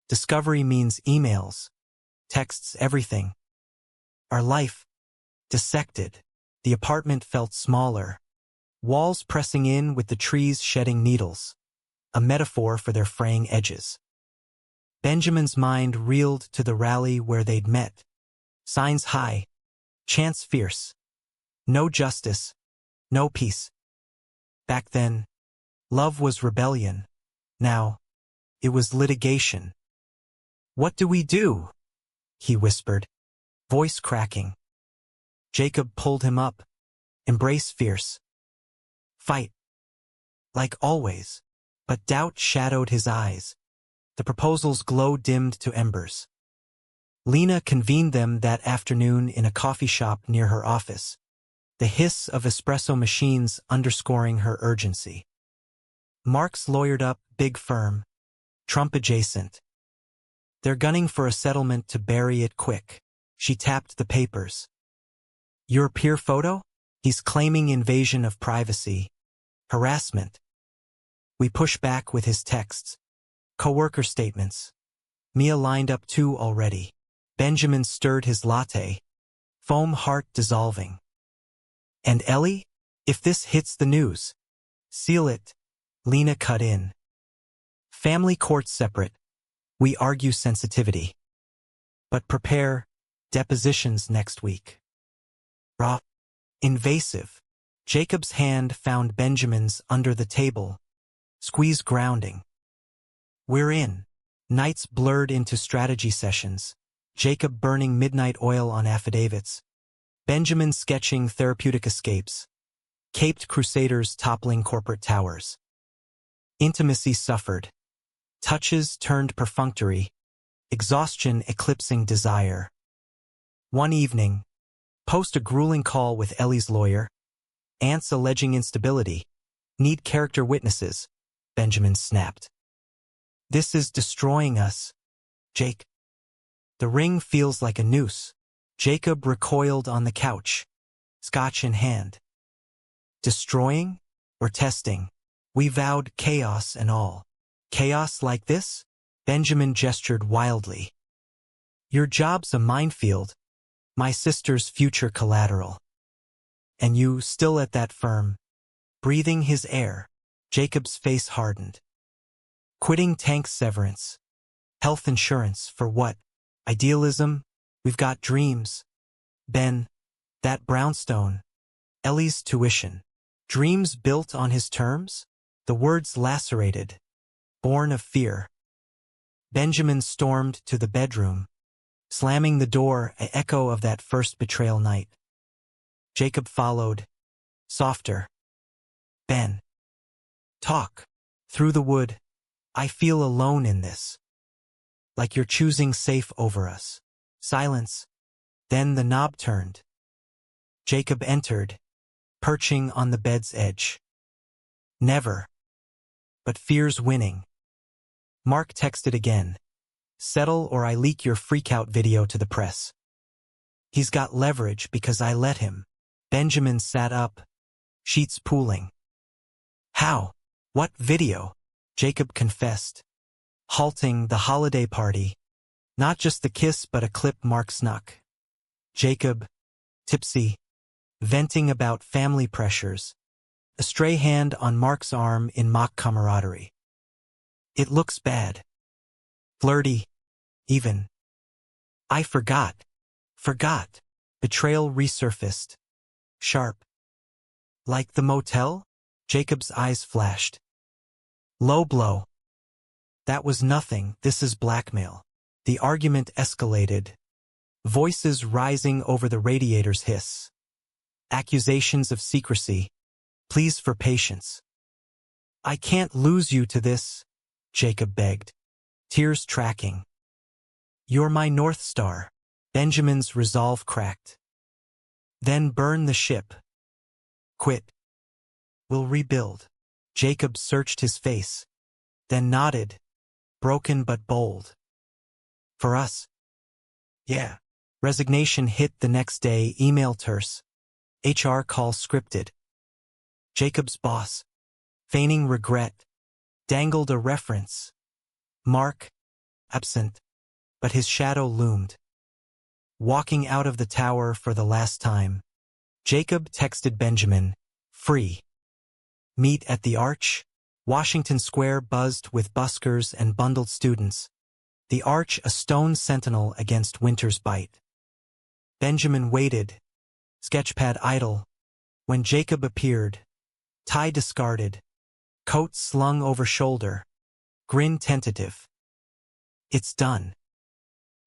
Discovery means emails, texts, everything. Our life, dissected. The apartment felt smaller, walls pressing in with the trees shedding needles, a metaphor for their fraying edges. Benjamin's mind reeled to the rally where they'd met. Signs high, chants fierce. No justice, no peace. Back then, love was rebellion. Now, it was litigation. "What do we do?" he whispered. voice cracking. Jacob pulled him up. Embrace fierce. Fight. Like always. But doubt shadowed his eyes. The proposal's glow dimmed to embers. Lena convened them that afternoon in a coffee shop near her office, the hiss of espresso machines underscoring her urgency. Mark's lawyered up, big firm, Trump adjacent. They're gunning for a settlement to bury it quick. She tapped the papers. Your peer photo? He's claiming invasion of privacy. Harassment. We push back with his texts. Coworker statements. Mia lined up too already. Benjamin stirred his latte. Foam heart dissolving. And Ellie? If this hits the news. Seal it. Lena cut in. Family courts separate. We argue sensitivity. But prepare. Depositions next week. Raw. Invasive. Jacob's hand found Benjamin's under the table. Squeeze grounding. We're in. Nights blurred into strategy sessions. Jacob burning midnight oil on affidavits. Benjamin sketching therapeutic escapes. Caped crusaders toppling corporate towers. Intimacy suffered. Touches turned perfunctory. Exhaustion eclipsing desire. One evening, post a grueling call with Ellie's lawyer. Aunts alleging instability. Need character witnesses. Benjamin snapped. This is destroying us, Jake. The ring feels like a noose. Jacob recoiled on the couch, scotch in hand. Destroying or testing? We vowed chaos and all. Chaos like this? Benjamin gestured wildly. Your job's a minefield. My sister's future collateral. And you still at that firm. Breathing his air. Jacob's face hardened. Quitting tank severance. Health insurance for what? Idealism? We've got dreams. Ben. That brownstone. Ellie's tuition. Dreams built on his terms? The words lacerated. Born of fear. Benjamin stormed to the bedroom. Slamming the door, an echo of that first betrayal night. Jacob followed. Softer. Ben. Talk. Through the wood. I feel alone in this. Like you're choosing safe over us. Silence. Then the knob turned. Jacob entered, perching on the bed's edge. Never. But fear's winning. Mark texted again. Settle or I leak your freakout video to the press. He's got leverage because I let him. Benjamin sat up. Sheets pooling. How? What video? Jacob confessed. Halting the holiday party. Not just the kiss but a clip Mark snuck. Jacob, tipsy, venting about family pressures. A stray hand on Mark's arm in mock camaraderie. It looks bad. Flirty. Even. I forgot. Betrayal resurfaced. Sharp. Like the motel? Jacob's eyes flashed. Low blow. That was nothing, this is blackmail. The argument escalated. Voices rising over the radiator's hiss. Accusations of secrecy. Pleas for patience. I can't lose you to this, Jacob begged. Tears tracking. You're my North Star. Benjamin's resolve cracked. Then burn the ship. Quit. We'll rebuild. Jacob searched his face. Then nodded. Broken but bold. For us? Yeah. Resignation hit the next day, email terse. HR call scripted. Jacob's boss, feigning regret, dangled a reference. Mark, absent, but his shadow loomed. Walking out of the tower for the last time, Jacob texted Benjamin, free. Meet at the Arch. Washington Square buzzed with buskers and bundled students. The Arch a stone sentinel against winter's bite. Benjamin waited, sketchpad idle, when Jacob appeared, tie discarded, coat slung over shoulder, grin tentative. It's done.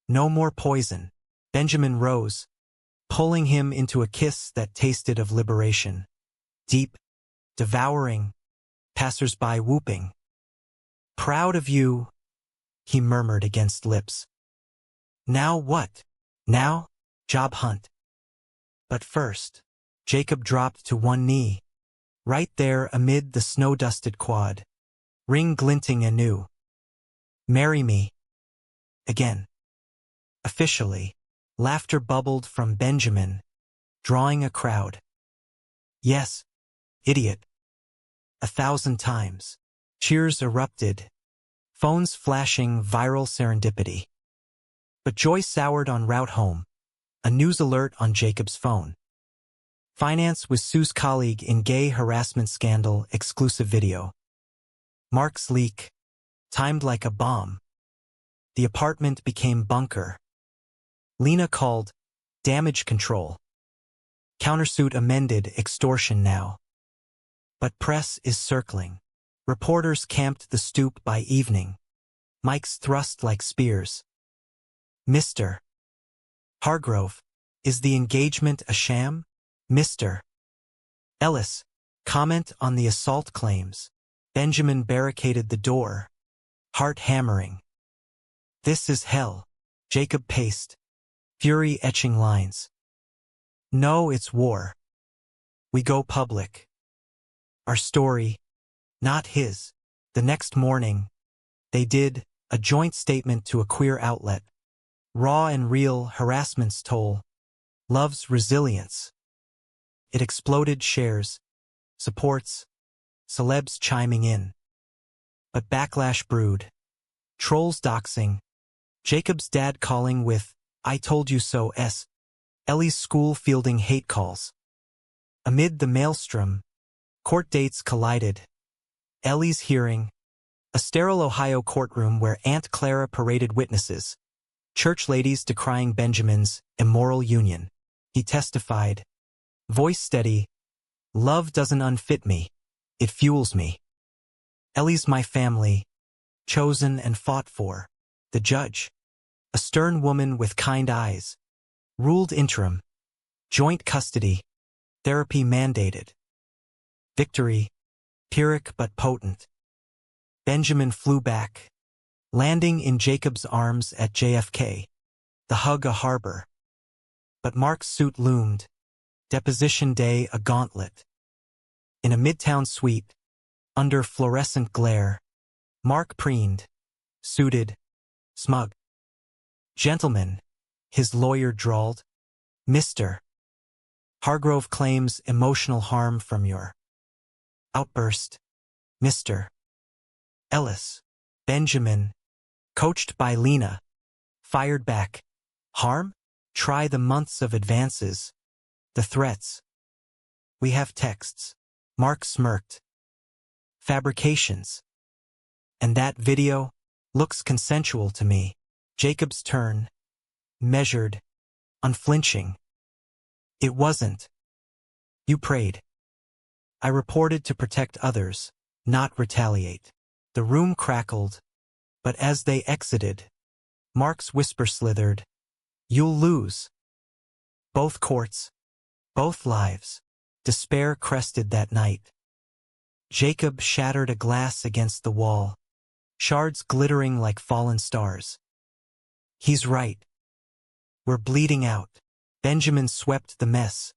No more poison. Benjamin rose, pulling him into a kiss that tasted of liberation. Deep, devouring, passers-by whooping. "Proud of you," he murmured against lips. "Now what? Now, job hunt." But first, Jacob dropped to one knee, right there amid the snow-dusted quad, ring glinting anew. "Marry me." Again. Officially, laughter bubbled from Benjamin, drawing a crowd. "Yes, idiot." 1,000 times. Cheers erupted, phones flashing viral serendipity. But joy soured en route home, a news alert on Jacob's phone. Finance with Sue's colleague in gay harassment scandal exclusive video. Mark's leak, timed like a bomb. The apartment became bunker. Lena called, damage control. Countersuit amended, extortion now. But press is circling. Reporters camped the stoop by evening. Mics thrust like spears. "Mr. Hargrove, is the engagement a sham?" "Mr. Ellis, comment on the assault claims." Benjamin barricaded the door, heart hammering. "This is hell," Jacob paced, fury etching lines. "No, it's war. We go public. Our story, not his." The next morning, they did a joint statement to a queer outlet. Raw and real harassment's toll. Love's resilience. It exploded shares, supports, celebs chiming in. But backlash brewed. Trolls doxing. Jacob's dad calling with, "I told you so" Ellie's school fielding hate calls. Amid the maelstrom, court dates collided. Ellie's hearing, a sterile Ohio courtroom where Aunt Clara paraded witnesses. Church ladies decrying Benjamin's immoral union. He testified, voice steady, "Love doesn't unfit me. It fuels me. Ellie's my family, chosen and fought for." The judge, a stern woman with kind eyes, ruled interim, joint custody, therapy mandated. Victory, Pyrrhic but potent. Benjamin flew back, landing in Jacob's arms at JFK, the hug a harbor. But Mark's suit loomed, deposition day a gauntlet. In a midtown suite, under fluorescent glare, Mark preened, suited, smug. "Gentlemen," his lawyer drawled, "Mr. Hargrove claims emotional harm from your outburst. Mr. Ellis." Benjamin, coached by Lena, fired back. "Harm? Try the months of advances. The threats. We have texts." Mark smirked. "Fabrications. And that video looks consensual to me." Jacob's turn, measured, unflinching. "It wasn't. You prayed. I reported to protect others, not retaliate." The room crackled, but as they exited, Mark's whisper slithered, "You'll lose. Both courts, both lives." Despair crested that night. Jacob shattered a glass against the wall, shards glittering like fallen stars. "He's right. We're bleeding out." Benjamin swept the mess,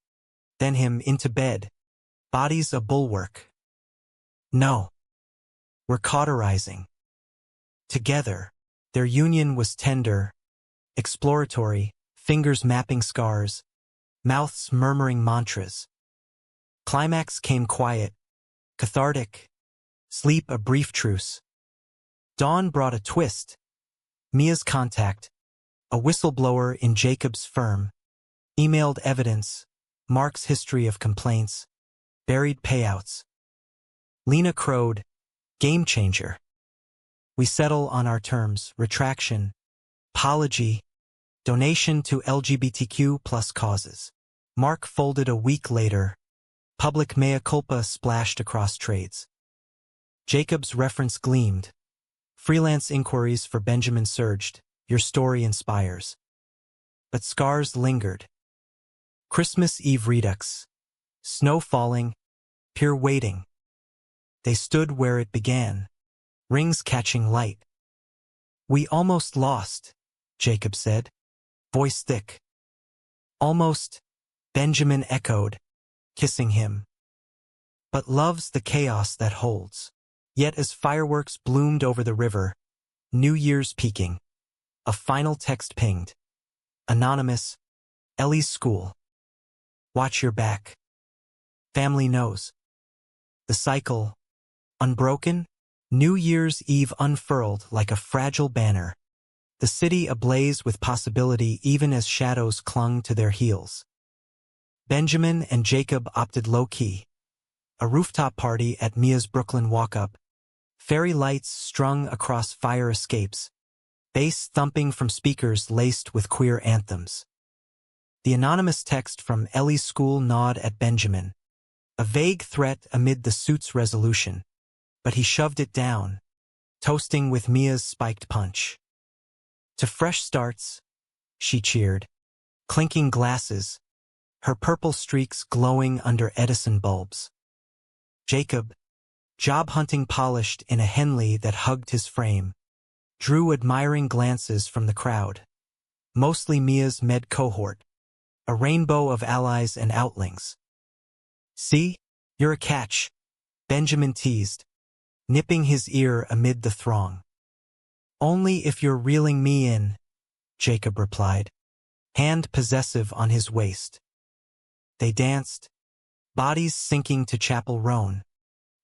then him into bed, bodies a bulwark. "No. We're cauterizing." Together, their union was tender, exploratory, fingers mapping scars, mouths murmuring mantras. Climax came quiet, cathartic, sleep a brief truce. Dawn brought a twist. Mia's contact, a whistleblower in Jacob's firm, emailed evidence, Mark's history of complaints, buried payouts. Lena crowed, "Game changer. We settle on our terms, retraction, apology, donation to LGBTQ+ causes." Mark folded a week later, public mea culpa splashed across trades. Jacob's reference gleamed. Freelance inquiries for Benjamin surged, "Your story inspires." but scars lingered. Christmas Eve redux. Snow falling, pier waiting. They stood where it began, rings catching light. "We almost lost," Jacob said, voice thick. "Almost," Benjamin echoed, kissing him. "But love's the chaos that holds." Yet as fireworks bloomed over the river, New Year's peaking, a final text pinged. Anonymous, Ellie's school. "Watch your back. Family knows." The cycle, unbroken, New Year's Eve unfurled like a fragile banner, the city ablaze with possibility even as shadows clung to their heels. Benjamin and Jacob opted low-key. A rooftop party at Mia's Brooklyn walk-up, fairy lights strung across fire escapes, bass thumping from speakers laced with queer anthems. The anonymous text from Ellie's school gnawed at Benjamin, a vague threat amid the suit's resolution, but he shoved it down, toasting with Mia's spiked punch. "To fresh starts," she cheered, clinking glasses, her purple streaks glowing under Edison bulbs. Jacob, job hunting polished in a Henley that hugged his frame, drew admiring glances from the crowd, mostly Mia's med cohort, a rainbow of allies and outlings. "See, you're a catch," Benjamin teased, nipping his ear amid the throng. "Only if you're reeling me in," Jacob replied, hand possessive on his waist. They danced, bodies sinking to Chapel Roan,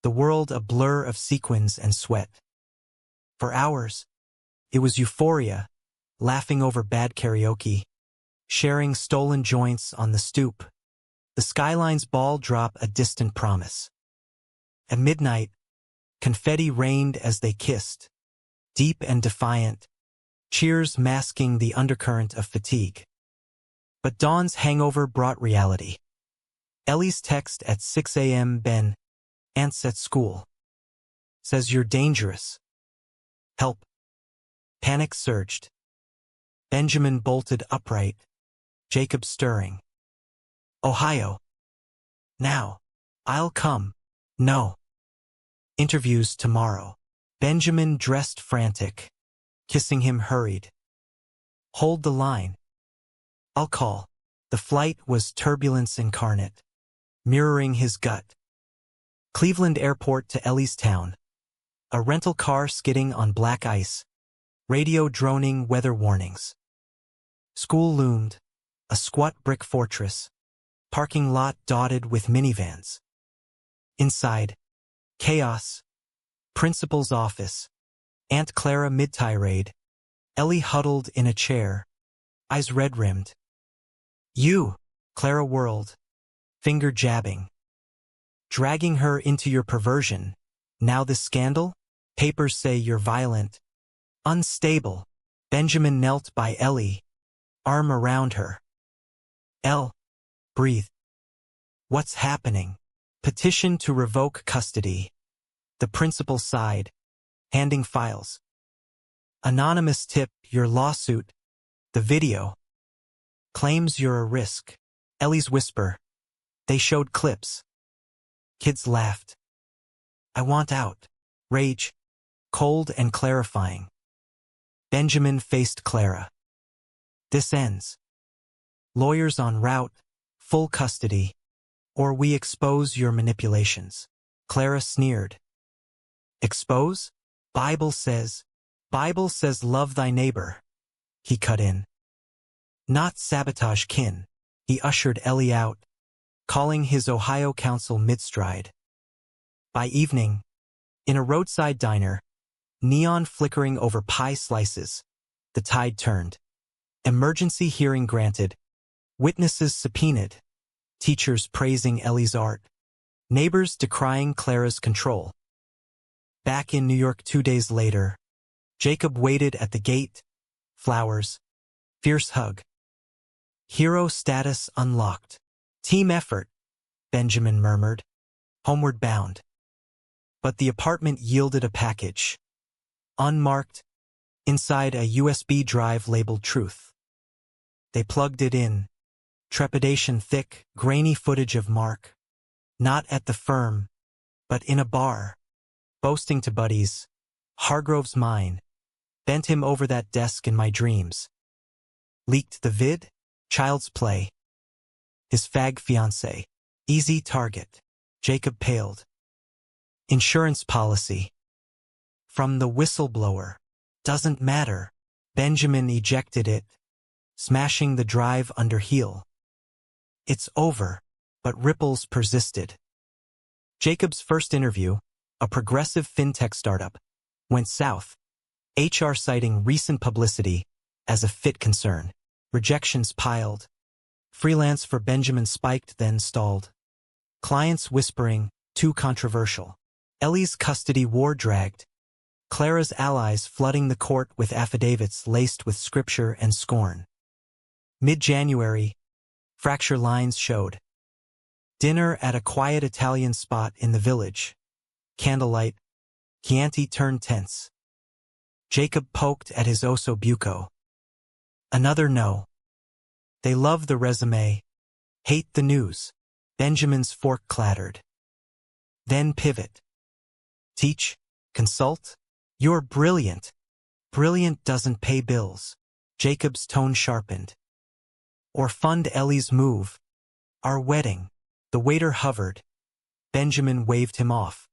the world a blur of sequins and sweat. For hours, it was euphoria, laughing over bad karaoke, sharing stolen joints on the stoop, the skyline's ball drop a distant promise. At midnight, confetti rained as they kissed, deep and defiant, cheers masking the undercurrent of fatigue. But dawn's hangover brought reality. Ellie's text at 6 a.m. "Ben, aunt's at school. Says you're dangerous. Help." Panic surged. Benjamin bolted upright, Jacob stirring. "Ohio. Now. I'll come." "No. Interviews tomorrow." Benjamin dressed frantic. Kissing him hurried. "Hold the line. I'll call." The flight was turbulence incarnate, mirroring his gut. Cleveland Airport to Ellie's town. A rental car skidding on black ice. Radio droning weather warnings. School loomed, a squat brick fortress. Parking lot dotted with minivans. Inside, chaos. Principal's office. Aunt Clara mid-tirade. Ellie huddled in a chair, eyes red-rimmed. "You," Clara whirled, finger jabbing. "Dragging her into your perversion. Now this scandal? Papers say you're violent. Unstable." Benjamin knelt by Ellie, arm around her. "Elle, breathe. What's happening?" Petition to revoke custody. The principal sighed, handing files. "Anonymous tip, your lawsuit. The video. Claims you're a risk." Ellie's whisper. They showed clips. Kids laughed. "I want out." Rage, cold and clarifying. Benjamin faced Clara. "This ends. Lawyers en route, full custody, or we expose your manipulations." Clara sneered. "Expose? Bible says love thy neighbor." He cut in. "Not sabotage kin." He ushered Ellie out, calling his Ohio counsel mid-stride. By evening, in a roadside diner, neon flickering over pie slices, the tide turned. Emergency hearing granted, witnesses subpoenaed, teachers praising Ellie's art, neighbors decrying Clara's control. Back in New York 2 days later, Jacob waited at the gate, flowers, fierce hug. Hero status unlocked. "Team effort," Benjamin murmured, homeward bound. But the apartment yielded a package. Unmarked, inside a USB drive labeled Truth. They plugged it in. Trepidation thick, grainy footage of Mark. Not at the firm, but in a bar. Boasting to buddies. Hargrove's mine. Bent him over that desk in my dreams. Leaked the vid? Child's play. His fag fiancé. Easy target. Jacob paled. Insurance policy. From the whistleblower. Doesn't matter. Benjamin ejected it, smashing the drive under heel. It's over, but ripples persisted. Jacob's first interview, a progressive fintech startup, went south. HR citing recent publicity as a fit concern. Rejections piled. Freelance for Benjamin spiked, then stalled. Clients whispering, too controversial. Ellie's custody war dragged. Clara's allies flooding the court with affidavits laced with scripture and scorn. Mid-January, fracture lines showed. Dinner at a quiet Italian spot in the village. Candlelight. Chianti turned tense. Jacob poked at his osso buco. Another no. They love the resume. Hate the news. Benjamin's fork clattered. Then pivot. Teach. Consult. You're brilliant. Brilliant doesn't pay bills. Jacob's tone sharpened. Or fund Ellie's move. Our wedding. The waiter hovered. Benjamin waved him off.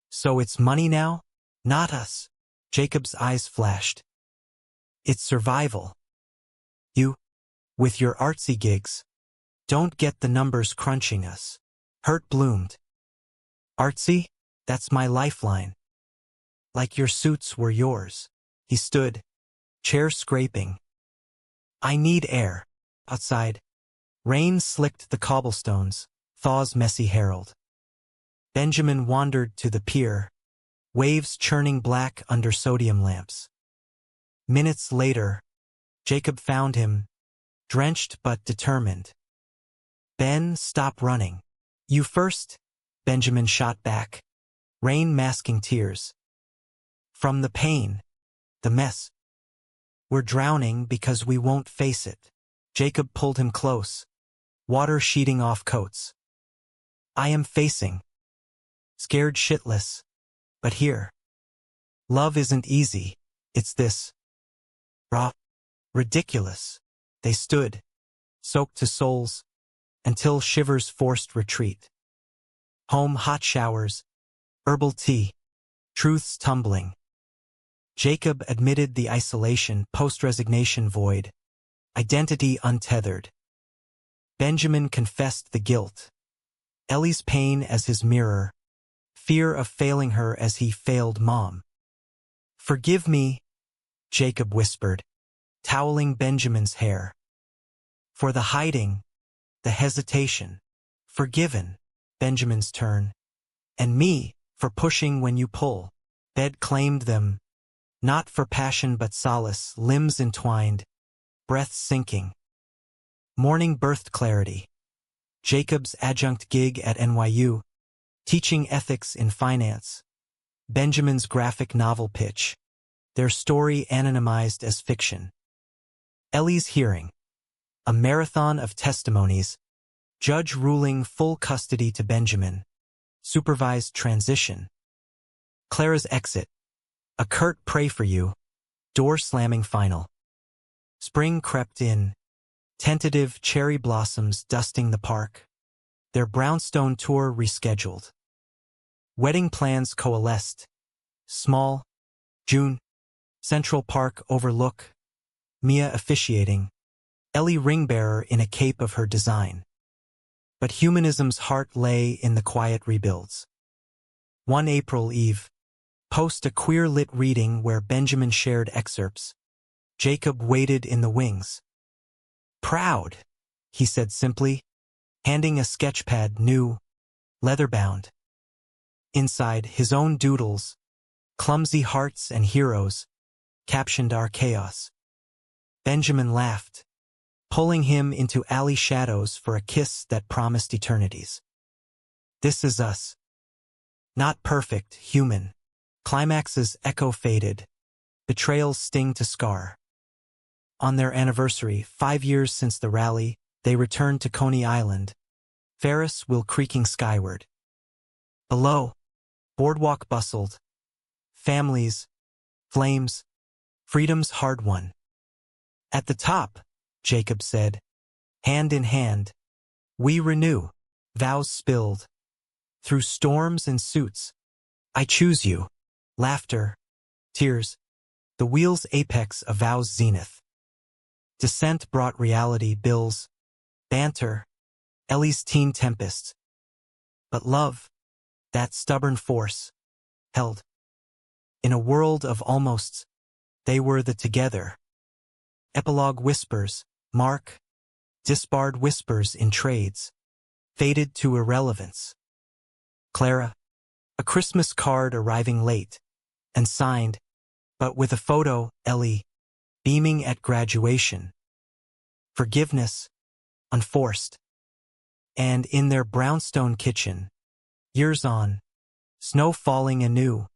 So it's money now? Not us. Jacob's eyes flashed. It's survival. You, with your artsy gigs, don't get the numbers crunching us. Hurt bloomed. Artsy? That's my lifeline. Like your suits were yours. He stood, chair scraping. I need air. Outside. Rain slicked the cobblestones, thaw's messy herald. Benjamin wandered to the pier, waves churning black under sodium lamps. Minutes later, Jacob found him, drenched but determined. Ben, stop running. You first, Benjamin shot back, rain masking tears. From the pain, the mess. We're drowning because we won't face it. Jacob pulled him close, water sheeting off coats. I am facing. Scared shitless. But here. Love isn't easy. It's this. Raw. Ridiculous. They stood, soaked to souls, until shivers forced retreat. Home hot showers, herbal tea, truths tumbling. Jacob admitted the isolation, post-resignation void, identity untethered. Benjamin confessed the guilt. Ellie's pain as his mirror, fear of failing her as he failed Mom. Forgive me, Jacob whispered, toweling Benjamin's hair. For the hiding, the hesitation. Forgiven, Benjamin's turn. And me, for pushing when you pull. Bed claimed them. Not for passion but solace, limbs entwined, breath sinking. Morning birthed clarity. Jacob's adjunct gig at NYU, teaching ethics in finance. Benjamin's graphic novel pitch, their story anonymized as fiction. Ellie's hearing, a marathon of testimonies, judge ruling full custody to Benjamin, supervised transition. Clara's exit, a curt pray for you, door slamming final. Spring crept in, tentative cherry blossoms dusting the park, their brownstone tour rescheduled. Wedding plans coalesced. Small, June, Central Park overlook, Mia officiating, Ellie ringbearer in a cape of her design. But humanism's heart lay in the quiet rebuilds. One April Eve, post a queer-lit reading where Benjamin shared excerpts. Jacob waited in the wings. Proud, he said simply, handing a sketchpad new, leather-bound. Inside, his own doodles, clumsy hearts and heroes, captioned our chaos. Benjamin laughed, pulling him into alley shadows for a kiss that promised eternities. This is us. Not perfect, human. Climaxes echo faded. Betrayals sting to scar. On their anniversary, 5 years since the rally, they returned to Coney Island, Ferris wheel creaking skyward. Below, boardwalk bustled. Families, flames, freedom's hard-won. At the top, Jacob said, hand in hand, we renew, vows spilled. Through storms and suits, I choose you. Laughter, tears, the wheel's apex of vows' zenith. Descent brought reality, bills, banter, Ellie's teen tempest. But love, that stubborn force, held. In a world of almosts, they were the together. Epilogue whispers, mark, disbarred whispers in trades, faded to irrelevance. Clara, a Christmas card arriving late, and signed, but with a photo, Ellie, beaming at graduation. Forgiveness, unforced. And in their brownstone kitchen, years on, snow falling anew,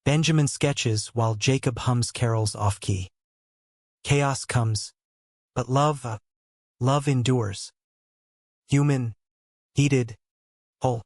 Benjamin sketches while Jacob hums carols off-key. Chaos comes, but love endures. Human, heated, whole.